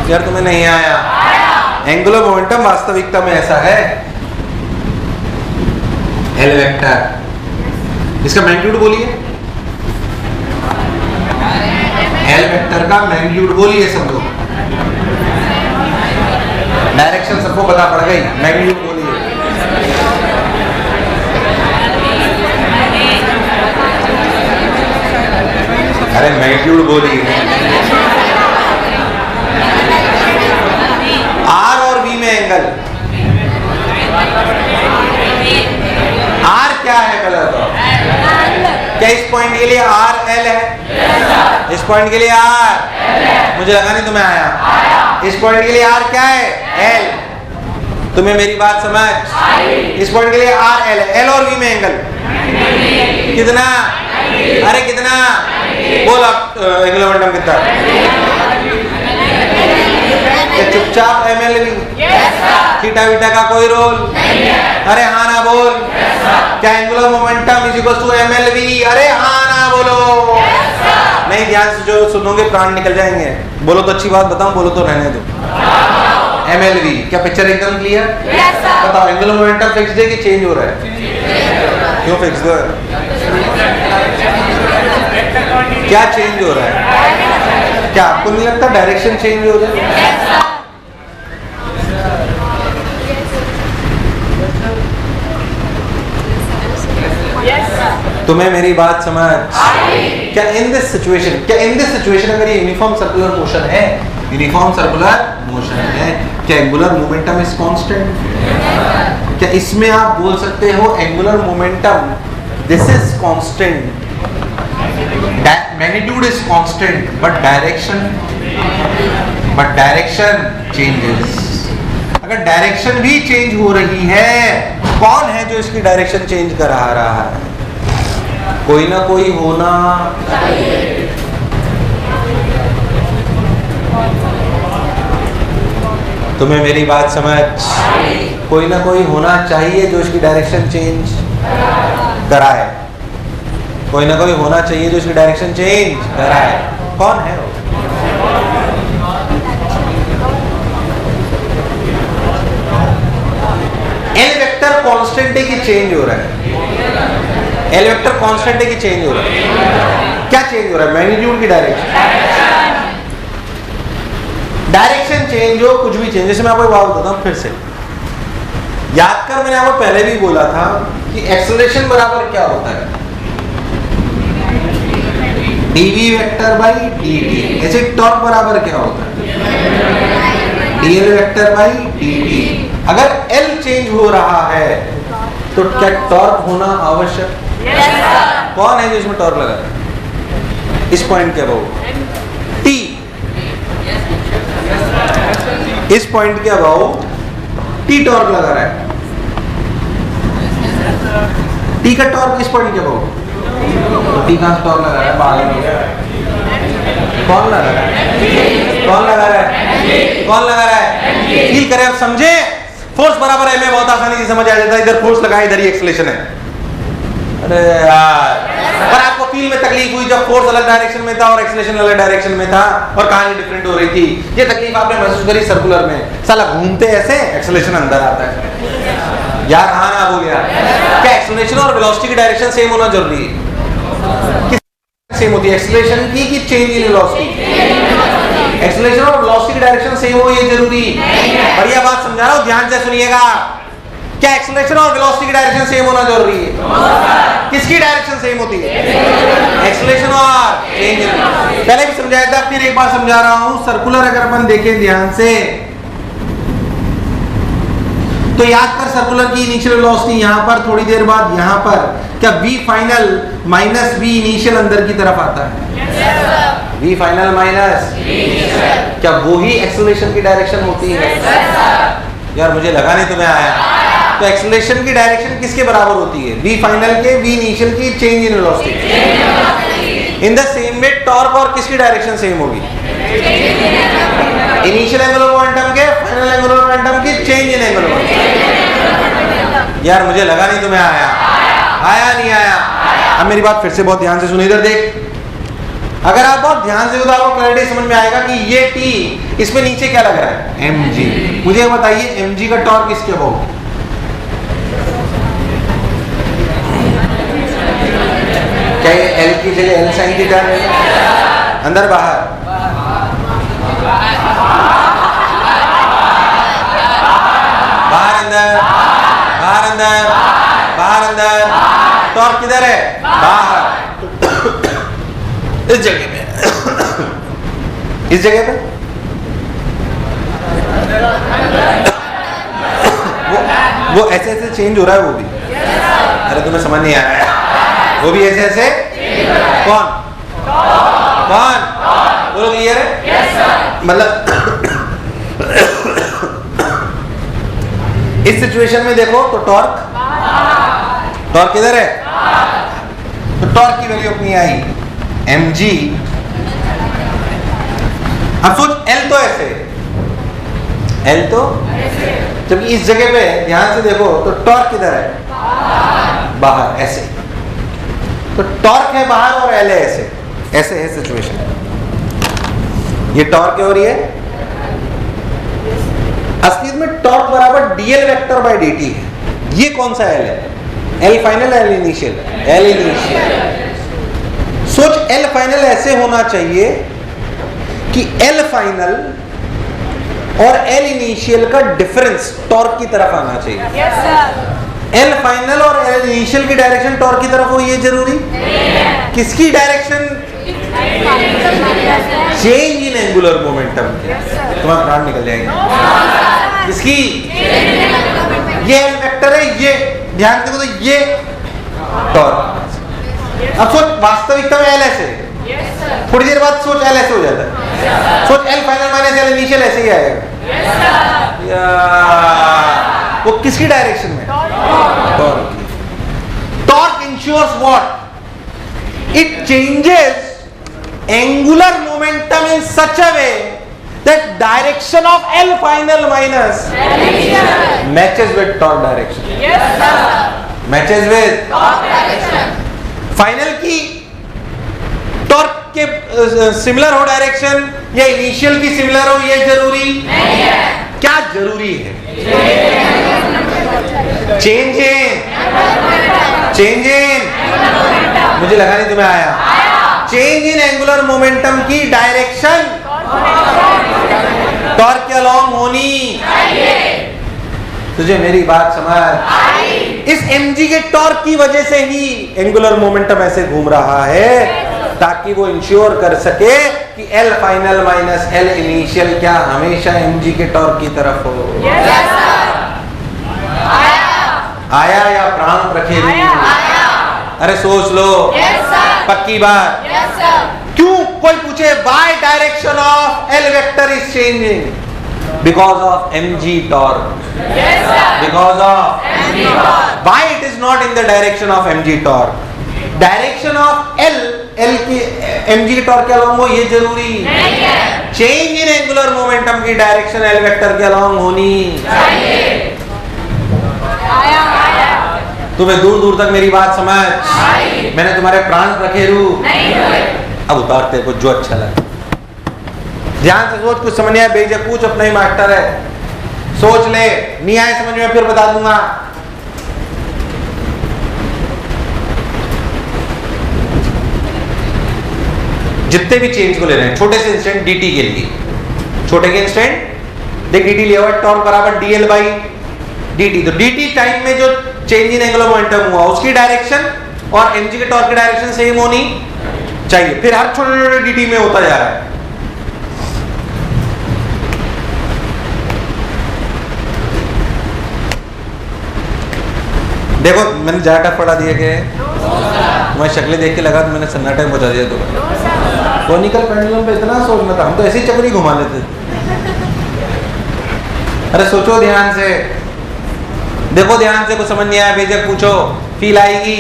यार तुम्हें नहीं आया। एंगुलर मोमेंटम वास्तविकता में ऐसा है, L वेक्टर, इसका मैग्नीट्यूड बोलिए। L वेक्टर का मैग्नीट्यूड बोलिए सब लोग। डायरेक्शन सबको पता पड़ गई, मैग्नीट्यूड बोलिए। अरे मैग्नीट्यूड बोलिए। R और V में एंगल, R क्या है कलर तो? क्या इस पॉइंट के लिए R L है? इस पॉइंट के लिए R, मुझे लगा नहीं तुम्हें आया। इस पॉइंट के लिए R क्या है? L। तुम्हें मेरी बात समझ? इस पॉइंट के लिए R L है। L और V में एंगल कितना? अरे कितना? बोल आप एंगुलर मोमेंटम कितना? चुपचाप MLV, थीटा वीटा का कोई रोल नहीं है। अरे हाँ ना बोल। क्या angular momentum is equal to MLV? अरे हाँ ना बोलो। नहीं, ध्यान से जो सुनोगे प्राण निकल जाएंगे। बोलो तो अच्छी बात बताऊं, बोलो तो रहने दो। MLV, क्या पिक्चर एकदम क्लियर? बताओ एंगुलर मोमेंटम फिक्स्ड है कि चेंज हो रहा है? क्यों फिक्स्ड है? क्या चेंज हो रहा है? क्या आपको नहीं लगता डायरेक्शन चेंज हो रहा है? तुम्हें मेरी बात समझ? क्या इन दिस सिचुएशन अगर ये यूनिफॉर्म सर्कुलर मोशन है, यूनिफॉर्म सर्कुलर मोशन है, क्या एंगुलर मोमेंटम इज कांस्टेंट? क्या इसमें आप बोल सकते हो angular momentum this is constant, magnitude is constant, but direction changes. अगर डायरेक्शन भी चेंज हो रही है, कौन है जो इसकी डायरेक्शन चेंज करा रहा है? कोई ना कोई होना चाहिए। तुम्हें मेरी बात समझ? कोई ना कोई होना चाहिए जो इसकी डायरेक्शन चेंज कराए। कोई ना कोई होना चाहिए जो इसकी डायरेक्शन चेंज कर रहा है। कौन है वो? एल वेक्टर कांस्टेंट है कि चेंज हो रहा है? एल वेक्टर कांस्टेंट है कि चेंज हो रहा है? क्या चेंज हो रहा है? मैग्नीट्यूड की डायरेक्शन। डायरेक्शन चेंज हो, कुछ भी चेंज। जैसे मैं आपको एक बात बताता हूं फिर से याद कर, मैंने आपको पहले भी बोला था कि एक्सेलरेशन बराबर क्या होता है? dv vector by dt। ऐसे टॉर्क बराबर क्या होता है? dl vector by dt। अगर L चेंज हो रहा है तो क्या टॉर्क होना आवश्यक? yes, कौन है जो इसमें टॉर्क लगा रहा है? इस पॉइंट के अबाउ T, इस पॉइंट के अबाउ T टॉर्क लगा रहा है। T का टॉर्क इस पॉइंट के अबाउ, T का टॉर्क लगा रहा है बाहर। कौन लगा रहा है? कौन लगा रहा है? कौन लगा रहा है? फील करें, आप समझे? फोर्स बराबर है, मैं बहुत आसानी से समझ आ जाता है। इधर फोर्स लगा, इधर ही एक्सेलरेशन है। अरे यार, पर आपको फील में तकलीफ हुई जब फोर्स अलग डायरेक्शन में था और एक्सेलरेशन अलग डायरेक्शन में था और कहानी डिफरेंट हो रही थी। ये तकलीफ आपने महसूस करी सर्कुलर में। साला घूमते ऐसे, एक्सेलरेशन अंदर आता है। यार हाँ ना बोल यार, क्या एक्सेलरेशन और वेलोसिटी की डायरेक्शन सेम होना जरूरी है? किस सेम होती है? एक्सेलरेशन की चेंज इन वेलोसिटी? एक्सेलरेशन और वेलोसिटी की डायरेक्शन सेम हो ये जरूरी? बढ़िया बात समझा रहा हूं, ध्यान से सुनिएगा। क्या एक्सेलरेशन और वेलोसिटी की डायरेक्शन सेम होना जरूरी है? किसकी डायरेक्शन सेम होती है? एक्सेलरेशन और चेंज। पहले भी समझाया था, फिर एक बार समझा रहा हूं। सर्कुलर अगर अपन देखें ध्यान से तो याद कर, सर्कुलर की इनिशियल वेलोसिटी यहां पर, थोड़ी देर बाद यहां पर क्या v final minus v initial अंदर की तरफ आता है? v फाइनल माइनस क्या वो ही एक्सेलरेशन की डायरेक्शन होती है? यार मुझे लगा नहीं तुम्हें आया। तो एक्सेलरेशन की डायरेक्शन किसके बराबर होती है? v फाइनल के v इनिशियल की change in velocity. In the same way torque और किसकी डायरेक्शन सेम होगी? इनिशियल एंगुलर मोमेंटम के फाइनल एंगुलर मोमेंटम की चेंज इन एंगुलर मोमेंटम। यार मुझे लगा नहीं तुम्हें आया। आया नहीं आया? अब मेरी बात फिर से बहुत ध्यान से सुनो, इधर देख। अगर आप बहुत ध्यान से तो आपको क्लैरिटी समझ में आएगा कि ये T, इसमें नीचे क्या लग रहा है? mg। मुझे बताइए mg का टॉर्क किसके अबाउ? क्या ये L की जगह L sin थीटा है? अंदर बाहर? बाहर अंदर, बाहर अंदर, बाहर अंदर। टॉर्क किधर है? बाहर, इस जगह पे, इस जगह पे। वो ऐसे ऐसे चेंज हो रहा है वो भी। अरे तुम्हें समझ नहीं आ रहा है? वो भी ऐसे ऐसे। कौन कौन बोलो, क्लियर है? मतलब इस सिचुएशन में देखो तो टॉर्क, टॉर्क किधर है? तो टॉर्क की वैल्यू अपनी आई mg। अब सोच L तो ऐसे, L तो जबकि इस जगह पे ध्यान से देखो तो टॉर्क किधर है? बाहर, ऐसे। तो टॉर्क है बाहर और L है ऐसे, ऐसे है सिचुएशन। ये टॉर्क है और ये असलियत में टॉर्क बराबर dl वेक्टर बाय dt है। ये कौन सा L है? L final, L initial? L initial. सोच L फाइनल ऐसे होना चाहिए कि L फाइनल और L इनिशियल का डिफरेंस टॉर्क की तरफ आना चाहिए। yes, sir। L फाइनल और L इनिशियल की डायरेक्शन टॉर्क की तरफ हो, ये जरूरी? किसकी direction? Change in angular momentum. तुम्हारा प्राण निकल जाएगा। इसकी ये L वेक्टर है, ये ध्यान देखो तो ये टॉर्क। अब सोच वास्तविकता में L ऐसे, थोड़ी देर बाद सोच L ऐसे हो जाता है। सोच L final minus L initial ऐसे ही आएगा। वो किसकी डायरेक्शन में? Torque. Torque ensures what? It changes angular momentum in such a way that direction of L final minus matches with torque direction. Yes, sir. Matches with torque direction. Final की टॉर्क के सिमिलर हो डायरेक्शन या इनिशियल की सिमिलर हो, ये जरूरी नहीं है। क्या जरूरी है? चेंज इन मुझे लगा नहीं तुम्हें आया। चेंज इन एंगुलर मोमेंटम की डायरेक्शन टॉर्क के अलॉन्ग होनी चाहिए। तुझे मेरी बात समझ? इस mg के टॉर्क की वजह से ही एंगुलर मोमेंटम ऐसे घूम रहा है, ताकि वो इंश्योर कर सके कि L final minus L initial क्या हमेशा mg के टॉर्क की तरफ हो। yes, आया या प्राण रखे? अरे सोच लो। yes, पक्की बात। yes, क्यों? कोई पूछे why direction of L vector is changing? Because of mg torque. Yes, sir. Because of mg torque. Why it is not in the direction of mg torque? Direction of L की mg के टॉर्क के अलॉन्ग हो, ये जरूरी नहीं है। चेंज इन एंगुलर मोमेंटम की डायरेक्शन L वेक्टर के अलॉन्ग होनी चाहिए। तुम्हें दूर दूर तक मेरी बात समझ? मैंने तुम्हारे प्राण रखेरू नहीं हुए। अब उतारते को जो अच्छा लगे। ध्यान से सोच, कुछ समझ नहीं आया बेझक पूछ, अपना ही मास्टर है। सोच ले, नहीं आए समझ में फिर बता दूंगा। जितने भी चेंज को ले रहे हैं, छोटे से इंस्टेंट dt के लिए, छोटे के इंस्टेंट देख dt लिया हुआ टॉर्क बराबर dl बाई dt। तो dt टाइम में जो चेंज इन एंगुलर मोमेंटम हुआ उसकी डायरेक्शन और mg के टॉर्क की डायरेक्शन सेम होनी चाहिए। फिर हर छोटे छोटे dt में होता जा रहा है। देखो मैंने ज्यादा पढ़ा दिया कि तुम्हारी शक्लें देख के लगा तो मैंने सन्नाटा पहुंचा दिया। तो कोनिकल पेंडुलम पे इतना सोचना था, हम तो ऐसी चक्री घुमा लेते। अरे सोचो ध्यान से, देखो ध्यान से, कुछ समझ नहीं आया बेझक पूछो, फील आएगी।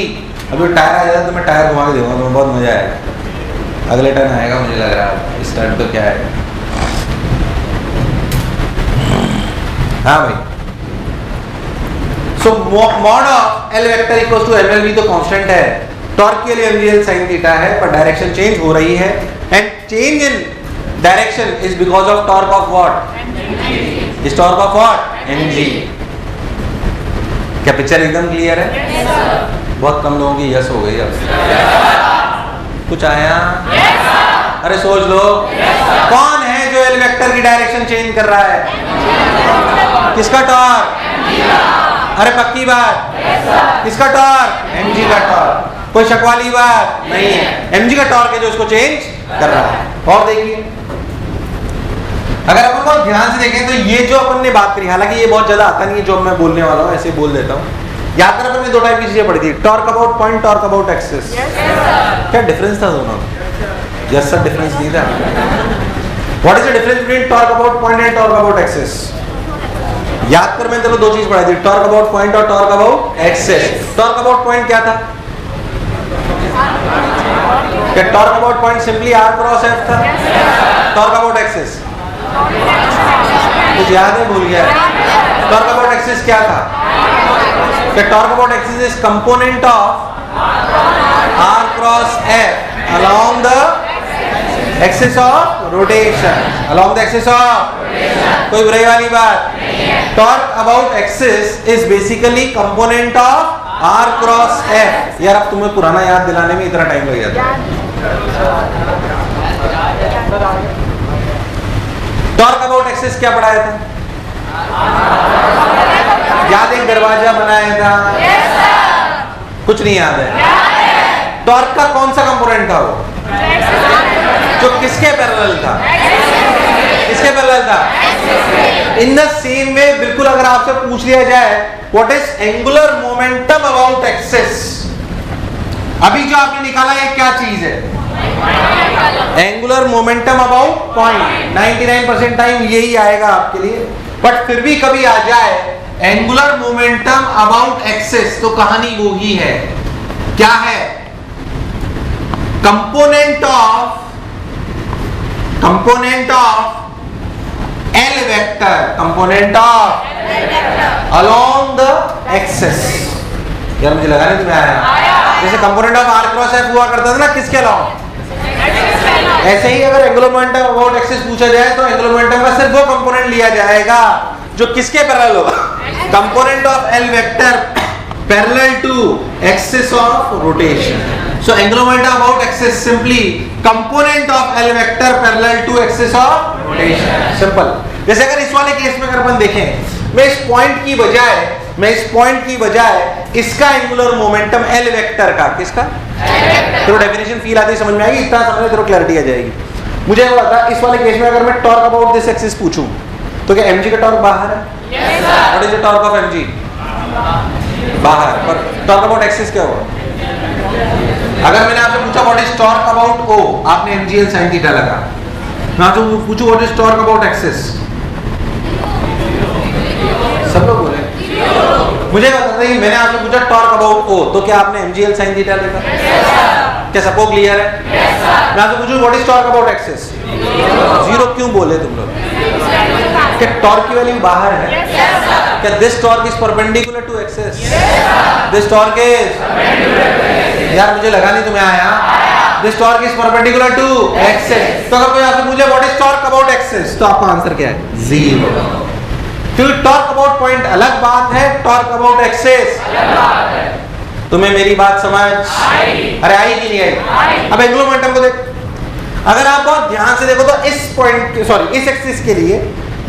अभी टायर आ जाता तो मैं टायर घुमा के दूंगा, तुम्हें बहुत मजा आएगा। अगले टर्न आएगा मुझे लग रहा है। इस टर्न तो क्या है? हाँ भाई, so mod of L vector equals to MLV तो कांस्टेंट है, टॉर्क के लिए mgl sin थीटा है, पर डायरेक्शन चेंज हो रही है and change in direction is because of torque of what? Is torque of what? mg। क्या पिक्चर एकदम क्लियर है? yes, बहुत कम लोगों की यस हो गई अब। कुछ आया? yes, अरे सोच लो। yes, कौन है जो L वेक्टर की डायरेक्शन चेंज कर रहा है? किसका टॉर्क? अरे पक्की बात। yes, किसका टॉर्क? mg का टॉर्क। कोई शक वाली बात नहीं है। mg का टॉर्क है जो उसको चेंज कर रहा है। और देखिए, अगर अपन बहुत ध्यान से देखें तो ये जो अपन ने बात करी, हालांकि ये बहुत ज्यादा आता नहीं है जो मैं बोलने वाला हूँ, ऐसे बोल देता हूँ। याद कर, अपन ने दो टाइप की चीजें पढ़ी थी, torque about point, torque about axis. क्या डिफरेंस था दोनों? यस सर, डिफरेंस नहीं था। What is the difference between torque about point and torque about axis? याद कर, मैंने चलो दो चीज पढ़ाई थी, टॉर्क अबाउट पॉइंट और torque about axis. Torque about point क्या था? क्या torque about point simply r cross f था? टॉर्क अबाउट एक्सिस कुछ याद है? भूल गया। टॉर्क अबाउट एक्सिस क्या था? क्या torque about axis is component of r cross f along the axis of rotation, along the axis of rotation। कोई बुराई वाली बात नहीं है। Torque about axis is basically component of r cross f। यार अब तुम्हें पुराना याद दिलाने में इतना टाइम लग जाता है। टॉर्क अबाउट एक्सिस क्या पढ़ाया था? याद? एक दरवाजा बनाया था। yes, कुछ नहीं याद है? टॉर्क का कौन सा कंपोनेंट था वो? जो किसके पैरेलल था? किसके पैरेलल था? इन द सेम वे, बिल्कुल अगर आपसे पूछ लिया जाए what is angular momentum about axis, अभी जो आपने निकाला है क्या चीज है? Angular momentum about point. 99% time यही आएगा आपके लिए, बट फिर भी कभी आ जाए एंगुलर मोमेंटम अबाउट एक्सिस तो कहानी वो ही है। क्या है? Component of L vector, component of along the axis। यार मुझे लगा नहीं तुम्हें आया। जैसे component of r cross f हुआ करता था ना किसके अलावा, ऐसे ही अगर एंगुलर मोमेंटम अबाउट एक्सिस पूछा जाए तो एंगुलर मोमेंटम का सिर्फ वो कंपोनेंट लिया जाएगा जो किसके पैरेलल होगा, component of l vector parallel to axis of rotation. So angular momentum about axis simply component of l vector parallel to axis of rotation. Simple. जैसे अगर इस वाले केस में अगर अपन देखें, मैं इस पॉइंट की बजाय इसका एंगुलर मोमेंटम एल वेक्टर का, किसका, तेरे डेफिनेशन फील आती समझ में आएगी, इतना समझ तेरे क्लैरिटी आ जाएगी. मुझे ये बता, इस वाले केस में अगर मैं टॉर्क अबाउट दिस एक्सिस पूछूं तो क्या mg का टॉर्क बाहर है? Yes sir. What is the torque of mg? बाहर. पर टॉर्क अबाउट एक्सिस क्या होगा? अगर मैंने आपसे पूछा what is torque about o, आपने mgl sin थीटा लगा. मैं आपसे पूछूं what is torque about axis, सब लोग बोले. मुझे बता दीजिए, मैंने आपसे पूछा टॉर्क अबाउट o, तो क्या आपने mgl sin थीटा लिखा? क्या सबको क्लियर है? मैं आपसे पूछूं what is torque about axis, zero क्यों बोले तुम लोग? क्या टॉर्क की वैल्यू बाहर है? क्या this torque is perpendicular to axis? This torque is, यार मुझे लगा नहीं तुम्हें आया. This torque is perpendicular to axis. तो अगर कोई आपसे पूछे what is torque about axis, तो आपका आंसर क्या है? जीरो. क्योंकि टॉर्क अबाउट पॉइंट अलग बात है, टॉर्क अबाउट एक्सिस अलग बात है. तुम्हें मेरी बात समझ अरे आई कि नहीं आई? अब एंगुलर मोमेंटम को देख, अगर आप बहुत ध्यान से देखो तो इस पॉइंट, सॉरी इस एक्सिस के लिए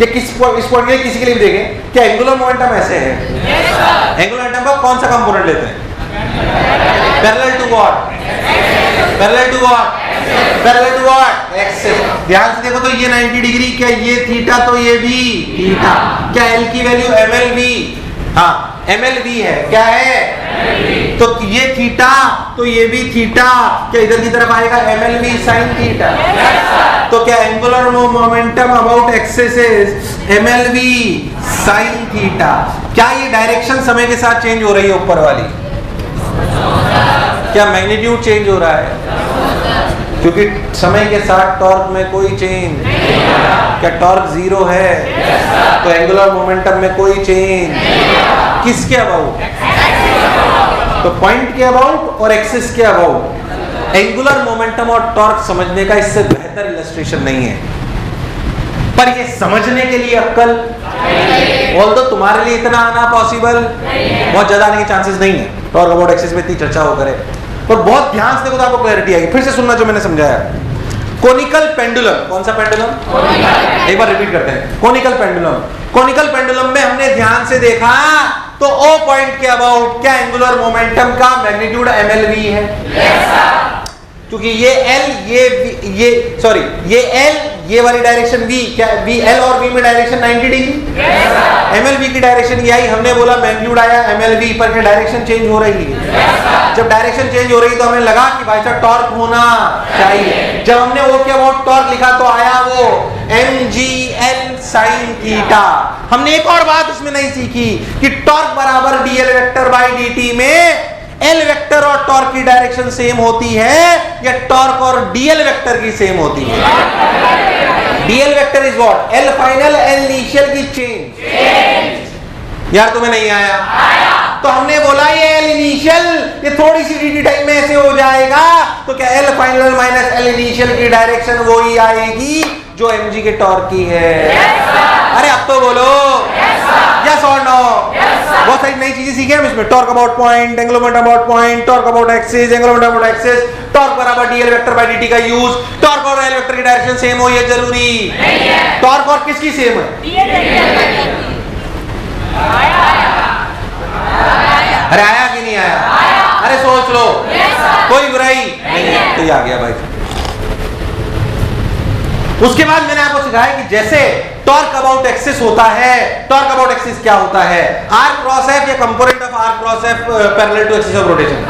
या इस पॉइंट के लिए किसी के लिए भी देखें, क्या एंगुलर मोमेंटम ऐसे है? एंगुलर मोमेंटम का कौन सा कंपोनेंट लेते हैं? Parallel to what? Parallel to what? Parallel to what? Axis. ध्यान से देखो तो ये 90 डिग्री, क्या ये थीटा तो ये भी थीटा. क्या एल की वैल्यू mlv? हाँ mlv है. क्या है? तो ये थीटा तो ये भी थीटा, क्या इधर की तरफ आएगा mlv sin थीटा? तो क्या angular momentum about axis is mlv sin theta. क्या ये डायरेक्शन समय के साथ चेंज हो रही है ऊपर वाली? क्या मैग्नीट्यूड चेंज हो रहा है? क्योंकि समय के साथ टॉर्क में कोई चेंज. क्या टॉर्क जीरो है? तो एंगुलर मोमेंटम में कोई चेंज. किसके अबाउट? तो पॉइंट के अबाउट और एक्सिस के अबाउट. एंगुलर मोमेंटम और टॉर्क समझने का इससे बेहतर इलस्ट्रेशन नहीं है. पर ये समझने के लिए अक्ल, ऑल्दो तुम्हारे लिए इतना आना पॉसिबल बहुत ज्यादा आने के चांसेस नहीं है. टॉर्क अबाउट एक्सिस में इतनी चर्चा हो करे, पर बहुत ध्यान से देखो तो आपको क्लैरिटी आएगी. फिर से सुनना जो मैंने समझाया. कोनिकल पेंडुलम, कौन सा पेंडुलम? एक बार रिपीट करते हैं. Conical pendulum. कोनिकल पेंडुलम में हमने ध्यान से देखा तो O पॉइंट के अबाउट क्या एंगुलर मोमेंटम का मैग्नीट्यूड mlv है? क्योंकि ये L ये सॉरी ये L ये वाली डायरेक्शन V, क्या V L और V में डायरेक्शन 90 डिग्री. mlv की डायरेक्शन ये आई, हमने बोला मैग्नीट्यूड आया mlv, पर क्या डायरेक्शन चेंज हो रही है? जब डायरेक्शन चेंज हो रही तो हमें लगा कि भाई साहब टॉर्क होना चाहिए. जब हमने O के अबाउट टॉर्क लिखा तो आया वो mgl sin थीटा. हमने एक और बात इसमें नहीं सीखी कि टॉर्क बराबर dl वेक्टर बाय dt में एल वेक्टर और टॉर्क की डायरेक्शन सेम होती है या टॉर्क और डीएल वेक्टर की सेम होती है? DL vector is what? L final L initial की चेंज. यार तुम्हें नहीं आया? तो हमने बोला ये एल इनिशियल ये थोड़ी सी dt टाइम में ऐसे हो जाएगा, तो क्या L final minus L initial की डायरेक्शन वही आएगी जो mg के टॉर्क की है? अरे अब तो बोलो यस और नो. बहुत सारी नई चीजें सीखे हम इसमें. Torque about point, angular momentum about point, torque about axis, angular momentum about axis, torque बराबर डीएल वेक्टर बाय dt का यूज. टॉर्क और एल वेक्टर की डायरेक्शन सेम हो ये जरूरी नहीं है. टॉर्क और किसकी सेम है? अरे आया कि नहीं आया? अरे सोच लो. कोई बुराई नहीं है. तो ये आ गया भाई. उसके बाद मैंने आपको सिखाया कि जैसे टॉर्क अबाउट एक्सिस होता है, टॉर्क अबाउट एक्सिस क्या होता है? आर क्रॉस एफ या component of r cross f parallel to axis of rotation.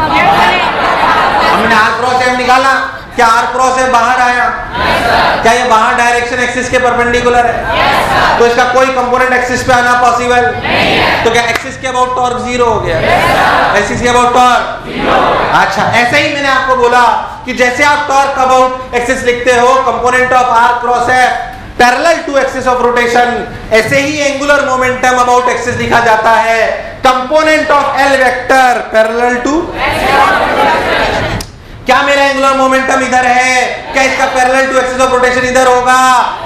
हमने आर क्रॉस एफ निकाला, क्या आर क्रॉस एफ बाहर आया? क्या ये बाहर डायरेक्शन एक्सिस के परपेंडिकुलर है? तो इसका कोई कंपोनेंट एक्सिस पे आना पॉसिबल नहीं है. तो क्या एक्सिस के अबाउट टॉर्क जीरो हो गया? एक्सिस के अबाउट टॉर्क. अच्छा, ऐसे ही मैंने आपको बोला कि जैसे आप टॉर्क अबाउट एक्सिस लिखते हो component of r cross f parallel to axis of rotation. ऐसे ही एंगुलर मोमेंटम अबाउट एक्सिस लिखा जाता है, component of l vector parallel to. क्या मेरा एंगुलर मोमेंटम इधर है, क्या इसका parallel to axis of rotation इधर होगा,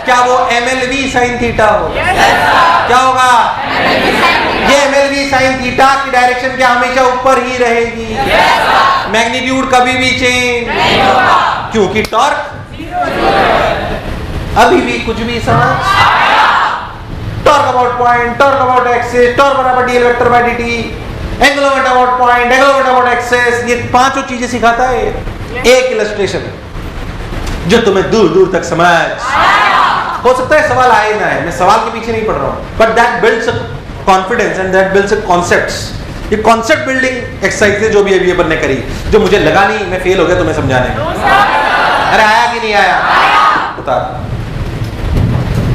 क्या वो MLV sin थीटा होगा? क्या होगा? ये MLV sin थीटा की डायरेक्शन क्या हमेशा ऊपर ही रहेगी? मैग्नीट्यूड कभी भी चेंज नहीं होगा, क्योंकि टॉर्क अभी भी कुछ भी समझ। Torque about point, torque about axis, torque बराबर dl vector by dt, angular momentum about point, angular momentum about axis, ये पांचों चीजें सिखाता है एक इलस्ट्रेशन जो तुम्हें दूर दूर तक समझ। हो सकता है सवाल आए ना है, मैं सवाल के पीछे नहीं पढ़ रहा हूं, but that builds a confidence and that builds a concepts. ये कॉन्सेप्ट बिल्डिंग एक्सरसाइज जो भी अभी अपन ने करी, जो मुझे लगा नहीं मैं फेल हो गया तुम्हें समझाने में। अरे आया कि नहीं आया? उतार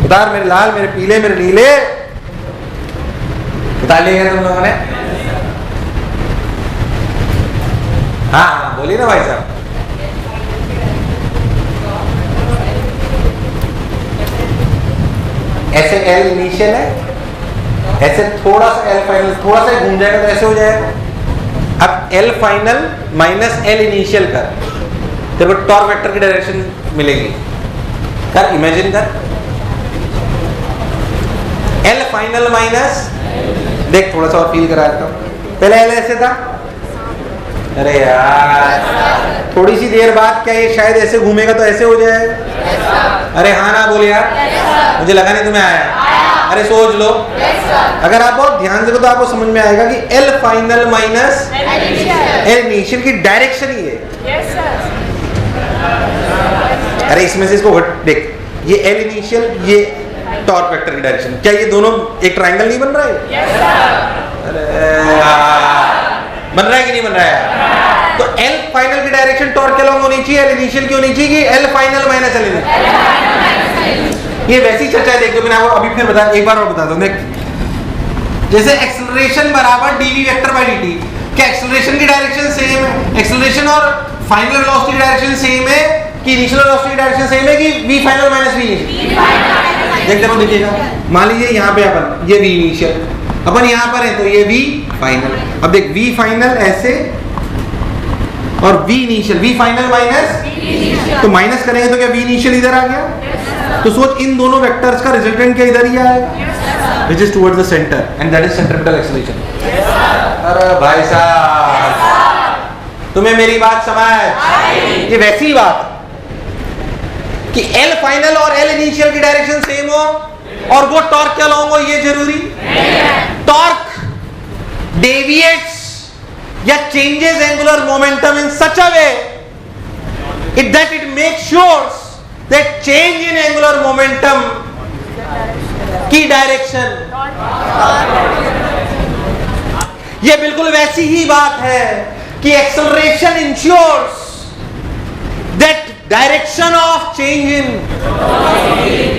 उतार मेरे लाल, मेरे पीले, मेरे नीले उतार लिए तुम लोगों ने। हाँ बोलिए ना भाई साहब। ऐसे एल इनिशियल है, ऐसे थोड़ा सा एल फाइनल, थोड़ा सा घूम जाएगा तो ऐसे हो जाएगा। अब L final minus L initial कर, तेरे को टॉर्क वेक्टर की डायरेक्शन मिलेगी। कर, इमेजिन कर, एल फाइनल माइनस, देख थोड़ा सा और फील करा देता हूं। पहले एल ऐसे था, अरे यार थोड़ी सी देर बाद क्या ये शायद ऐसे घूमेगा तो ऐसे हो जाएगा। अरे हाँ ना बोल यार, मुझे लगा नहीं तुम्हें आया। अरे सोच लो, अगर आप बहुत ध्यान से तो आपको समझ में आएगा कि L final minus L initial की डायरेक्शन ही है। अरे इसमें से इसको देख, ये एल इनिशियल, ये टॉर्क वेक्टर की डायरेक्शन, क्या ये दोनों एक ट्रायंगल नहीं बन रहा है? अरे बन रहा है कि नहीं बन रहा है? तो एल फाइनल की डायरेक्शन टॉर्क के लॉन्ग होनी चाहिए, एल इनिशियल की होनी चाहिए कि L final minus L initial. ये वैसी चर्चा है, देखो मैंने आपको अभी फिर बता, एक बार और बता दूं। देख, जैसे एक्सेलरेशन बराबर dv वेक्टर बाय dt, क्या एक्सेलरेशन की डायरेक्शन सेम है? एक्सेलरेशन और फाइनल वेलोसिटी की डायरेक्शन सेम है कि इनिशियल वेलोसिटी की डायरेक्शन सेम है कि v final minus v initial? देखते हो, देखिएगा, मान लीजिए यहाँ पे अपन ये v इनिशियल, अपन यहाँ पर है तो ये v फाइनल। अब देख v फाइनल ऐसे और v initial, v final minus, तो माइनस करेंगे तो क्या v इनिशियल इधर आ गया? तो सोच इन दोनों वेक्टर्स का रिजल्टेंट क्या इधर ही आएगा, which is towards the center and that is centripetal acceleration। अरे भाई साहब तुम्हें मेरी बात समझ? ये वैसी बात कि L फाइनल और L इनिशियल की डायरेक्शन सेम हो और वो टॉर्क के अलोंग हो, ये जरूरी टॉर्क डेविएट्स या changes angular momentum in such a way that it makes sure that change in angular momentum की डायरेक्शन, ये बिल्कुल वैसी ही बात है कि acceleration ensures that direction of change in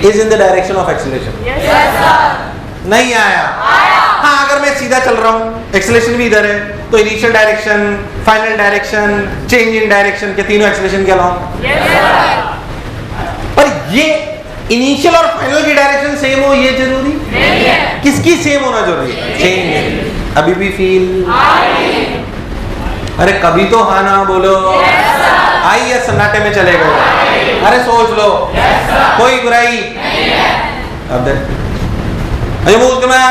is in the direction of acceleration. नहीं आया? हाँ, अगर मैं सीधा चल रहा हूं, एक्सेलरेशन भी इधर है, तो initial direction, final direction, change in direction के तीनों एक्सेलरेशन के अलावा, पर ये इनिशियल और फाइनल की डायरेक्शन सेम हो ये जरूरी नहीं है। किसकी सेम होना जरूरी है? चेंज। अभी भी फील? अरे कभी तो हाँ ना बोलो। आई या सन्नाटे में चले गए? अरे सोच लो, कोई बुराई अब देख, अरे मुझ में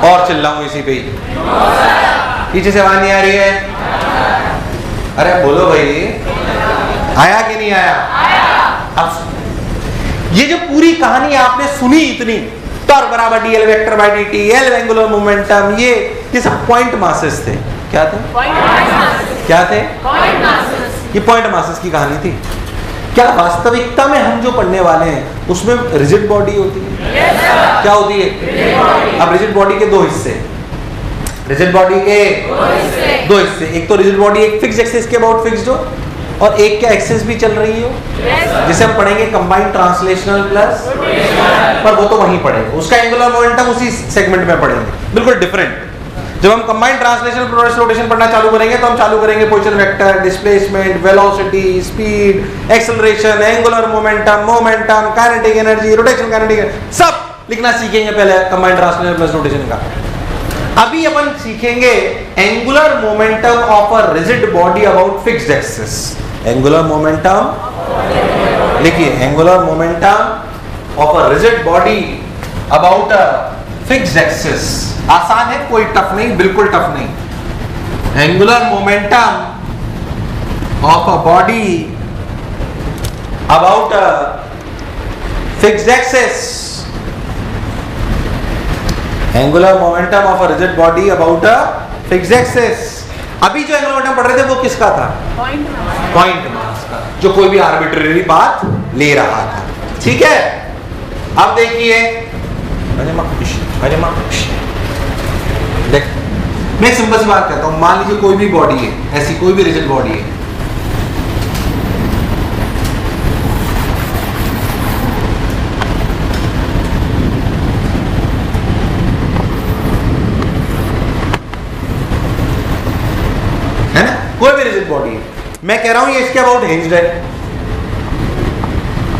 और चिल्लाऊं इसी पे ही, पीछे से आवाज नहीं आ रही है? अरे बोलो भाई, आया कि नहीं आया? अब ये जो पूरी कहानी आपने सुनी इतनी, टॉर्क बराबर dl vector by dt, l angular momentum, ये सब पॉइंट मासेस थे। क्या थे? क्या थे? ये पॉइंट मासेस की कहानी थी। क्या वास्तविकता में हम जो पढ़ने वाले हैं उसमें रिजिड बॉडी होती है? क्या होती है? अब रिजिड बॉडी के दो हिस्से, रिजिड बॉडी के दो हिस्से, एक तो रिजिड बॉडी एक फिक्स एक्सिस के अबाउट फिक्स्ड हो और एक क्या एक्सिस भी चल रही हो, जिसे हम पढ़ेंगे कंबाइंड ट्रांसलेशनल प्लस, पर वो तो वहीं पढ़ेंगे, उसका एंगुलर मोमेंटम उसी सेगमेंट में पढ़ेंगे, बिल्कुल डिफरेंट। जब हम कंबाइंड ट्रांसलेशनल प्रोसेस रोटेशन पढ़ना चालू करेंगे तो हम चालू करेंगे position vector, displacement, velocity, speed, acceleration, angular momentum, momentum, kinetic energy, rotation kinetic, सब लिखना सीखेंगे पहले कंबाइंड ट्रांसलेशनल प्लस रोटेशन का। अभी अपन सीखेंगे angular momentum of a rigid body about fixed axis. Angular momentum लिखिए, angular momentum of a rigid body about a fixed axis. आसान है, कोई टफ नहीं, बिल्कुल टफ नहीं। Angular momentum of a body about a fixed axis. Angular momentum of a rigid body about a fixed axis. अभी जो एंगुलर मोमेंटम पढ़ रहे थे वो किसका था? पॉइंट मास का, जो कोई भी आर्बिट्रेरी पाथ ले रहा था। ठीक है, अब देखिए, देख मैं एक सिंपल सी बात कहता हूं, मान लीजिए कोई भी बॉडी है, ऐसी कोई भी रिजिड बॉडी है, है ना, कोई भी रिजिड बॉडी है, मैं कह रहा हूं ये इसके अबाउट हिंज्ड है,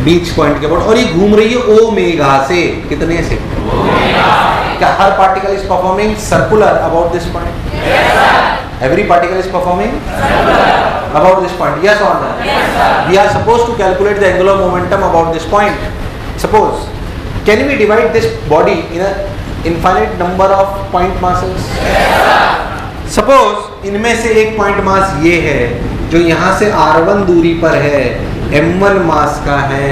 बीच पॉइंट के अबाउट, और ये घूम रही है ओमेगा से, कितने से? क्या हर particle is performing circular about this point? Every particle is performing about this point, yes और no? We are supposed to calculate the angular momentum about this point. Suppose, can we divide this body in a infinite number of point masses? Suppose इनमें से एक पॉइंट मास ये है जो यहां से r1 दूरी पर है, m1 मास का है,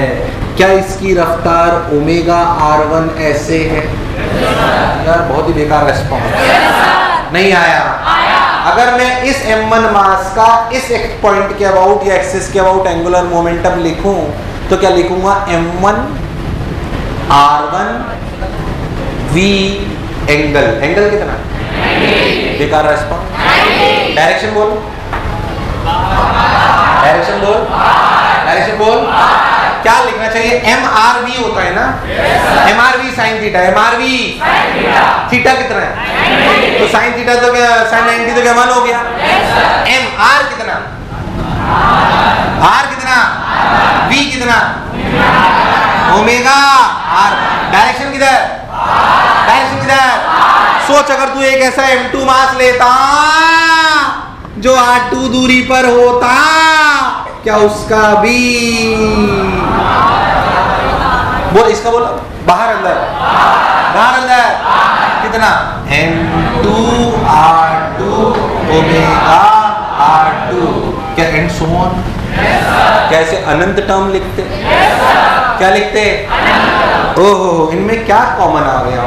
क्या इसकी रफ्तार ओमेगा r1 ऐसे है? यार बहुत ही बेकार रेस्पॉन्स, नहीं आया। अगर मैं इस m1 मास का इस एक पॉइंट के अबाउट या एक्सिस के अबाउट एंगुलर मोमेंटम लिखूं तो क्या लिखूंगा? m1 r1 v angle, angle कितना? बेकार रेस्पॉन्स। डायरेक्शन बोल, डायरेक्शन बोल, डायरेक्शन बोल, क्या लिखना चाहिए? MRV होता है ना, MRV sine theta, MRV theta कितना है? तो साइन थीटा तो क्या, साइन 90 तो क्या 1 हो गया? MR कितना? R कितना? V कितना? Omega R। डायरेक्शन किधर? डायरेक्शन किधर? सोच, अगर तू एक ऐसा M2 मास लेता जो R2 दूरी पर होता, क्या उसका भी बोल, इसका बोल, बाहर अंदर, बाहर अंदर कितना? M2 R2 ओमेगा R2, क्या एंड सो ऑन? कैसे अनंत टर्म लिखते? क्या लिखते? ओहो, इनमें क्या कॉमन आ गया?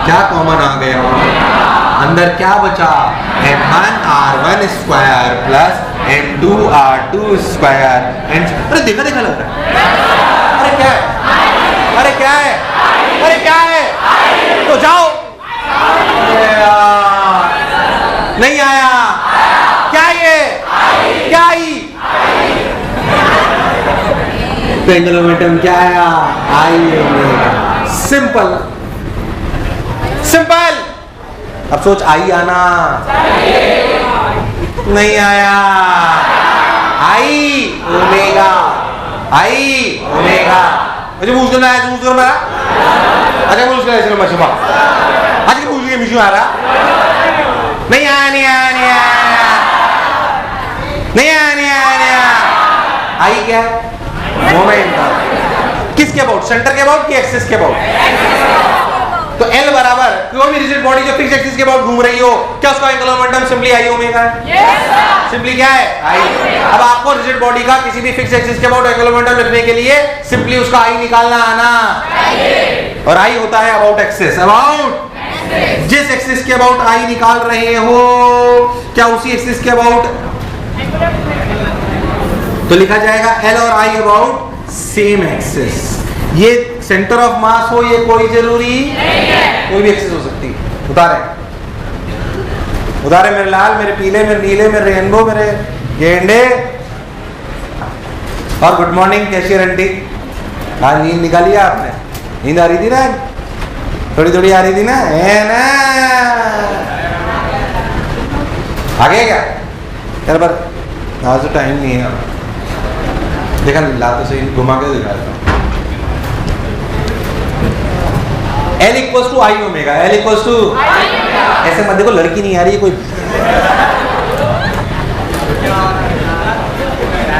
क्या कॉमन आ गया? अंदर क्या बचा? M1 R1 square plus M2 R2 square. अरे देखा देखा लग रहा है। अरे क्या है? अरे क्या है? अरे क्या है? तो जाओ। नहीं आया। क्या ये? क्या ही? एंगुलर मोमेंटम क्या आया? आई। Simple simple. अब सोच, आई आना नहीं आया। I omega, I omega. मुझे पूछ करना है, पूछ कर मेरा। अच्छा पूछ कर चलो मशुबा। आज की पूछ के मिशु आ रहा नहीं आया, नहीं आया, नहीं आया, नहीं आया, नहीं आया, नहीं आया। आई क्या है? मोमेंट। किसके अबाउट? सेंटर के अबाउट कि एक्सिस के अबाउट? तो L बराबर कोई भी रिजिड बॉडी जो फिक्स एक्सिस के अबाउट घूम रही हो, क्या उसका angular momentum simply I omega है? Yes sir. सिंपली क्या है? आई। अब आपको रिजिड बॉडी का किसी भी फिक्स एक्सिस के अबाउट एंगुलर मोमेंटम लिखने के लिए सिंपली उसका आई निकालना आना चाहिए, और आई होता है अबाउट एक्सिस। अबाउट जिस एक्सिस के अबाउट आई निकाल रहे हो, क्या उसी एक्सिस के अबाउट तो लिखा जाएगा L और I अबाउट सेम एक्सिस। ये सेंटर ऑफ मास हो, ये कोई जरूरी नहीं है, कोई भी एक्सिस हो सकती है। उतारे उतारे मेरे लाल, मेरे पीले, मेरे नीले, मेरे रेनबो, मेरे गेंडे। और गुड मॉर्निंग, कैसी रंटी? आज नींद निकाली आपने? नींद आ रही थी ना? थोड़ी थोड़ी आ रही थी ना? है ना? आगे क्या यार, पर आज तो टाइम नहीं है। देखा ला तो सही, घुमा के दिखा देता हूँ। L equals to I omega, L equals to ऐसे मत देखो, लड़की नहीं आ रही है कोई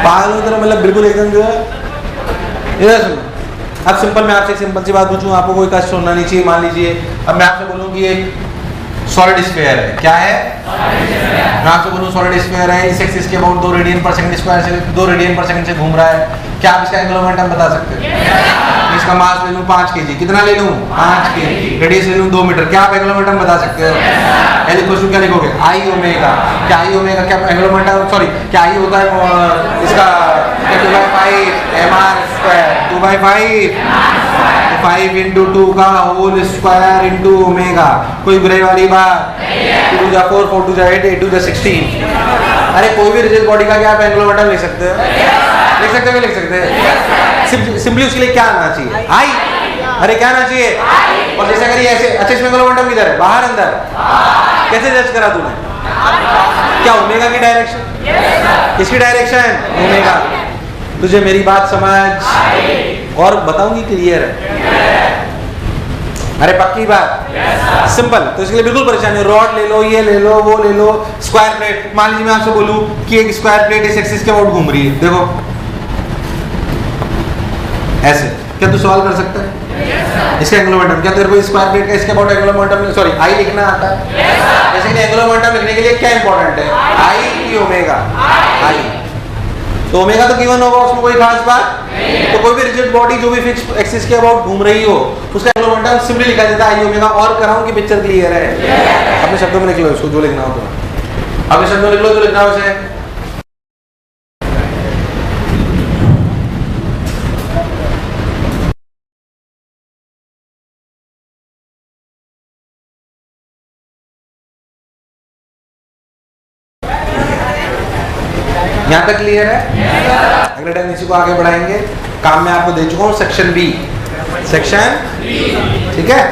पागल की तरह, मतलब बिल्कुल एकदम जो है। इधर सुनो, अब सिंपल, मैं आपसे सिंपल सी बात पूछूं, आपको कोई कष्ट होना नहीं चाहिए। मान लीजिए अब मैं आपसे बोलूं कि एक सॉलिड स्फीयर है, क्या है? मैं आपसे बोलूं सॉलिड स्फीयर है, इस एक्सिस के अबाउट 2 रेडियन पर सेकंड स्क्वायर से 2 रेडियन पर सेकंड से घूम रहा है। क्या आप इसका एंगुलर मोमेंटम बता सकते हैं? इसका मास ले लूं 5 kg, कितना ले लूं? 5 kg। रेडियस ले लूं 2 मीटर, क्या आप एंगुलर मोमेंटम बता सकते हो? L इक्वल्स टू क्या लिखोगे? आई ओमेगा। क्या आई ओमेगा, क्या एंगुलर मोमेंटम, सॉरी क्या आई होता है इसका? 2/5 mr स्क्वायर, 2/5 5 into 2 का होल स्क्वायर into ओमेगा। कोई बुराई वाली बात? 2 जा 4, 4 2 जा 8, 8 2 जा 16। अरे कोई भी रिजिड बॉडी का क्या आप एंगुलर मोमेंटम लिख सकते हो? लिख सकते हो, लिख सकते हैं। सिंपली उसके लिए क्या आना चाहिए? आई। अरे क्या आना चाहिए? और जैसे अगर ये ऐसे, अच्छा इसमें एंगुलर मोमेंटम किधर है? बाहर अंदर? कैसे जज करा तूने? क्या ओमेगा की डायरेक्शन? किसकी डायरेक्शन? ओमेगा। तुझे मेरी बात समझ और बताऊंगी क्लियर है? अरे पक्की बात? सिंपल। तो इसके लिए बिल्कुल परेशानी, रॉड ले लो, ये ले लो, वो ले लो, स्क्वायर प्लेट। मान लीजिए मैं आपसे बोलूं कि एक स्क्वायर प्लेट इस एक्सिस के अबाउट घूम रही है, देखो ऐसे, क्या तू सवाल कर सकता है? इसका एंगुलर मोमेंटम, क्या तेरे को स्क्वायर प्लेट का इसके about angular momentum, sorry I लिखना आता है? जैसे कि एंगुलर मोमेंटम लिखने के लिए क्या इंपॉर्टेंट है? आई की ओमेगा? आई। तो ओमेगा तो गिवन होगा, उसमें कोई खास बात नहीं। तो कोई भी रिजिड बॉडी जो भी फिक्स एक्सिस के अबाउट घूम रही हो, उसका एंगुलर मोमेंटम सिंपली लिखा जाता है आई ओमेगा। और कराऊं कि पिक्चर क्लियर है? अपने शब्दों में लिख लो इसको, जो लिखना हो तो अपने शब्दों में लिख लो, जो लिखना हो उसे। यहाँ तक क्लियर है? अगले टाइम इसी को आगे बढ़ाएंगे। काम में आपको दे चुका हूँ सेक्शन बी, सेक्शन ठीक है।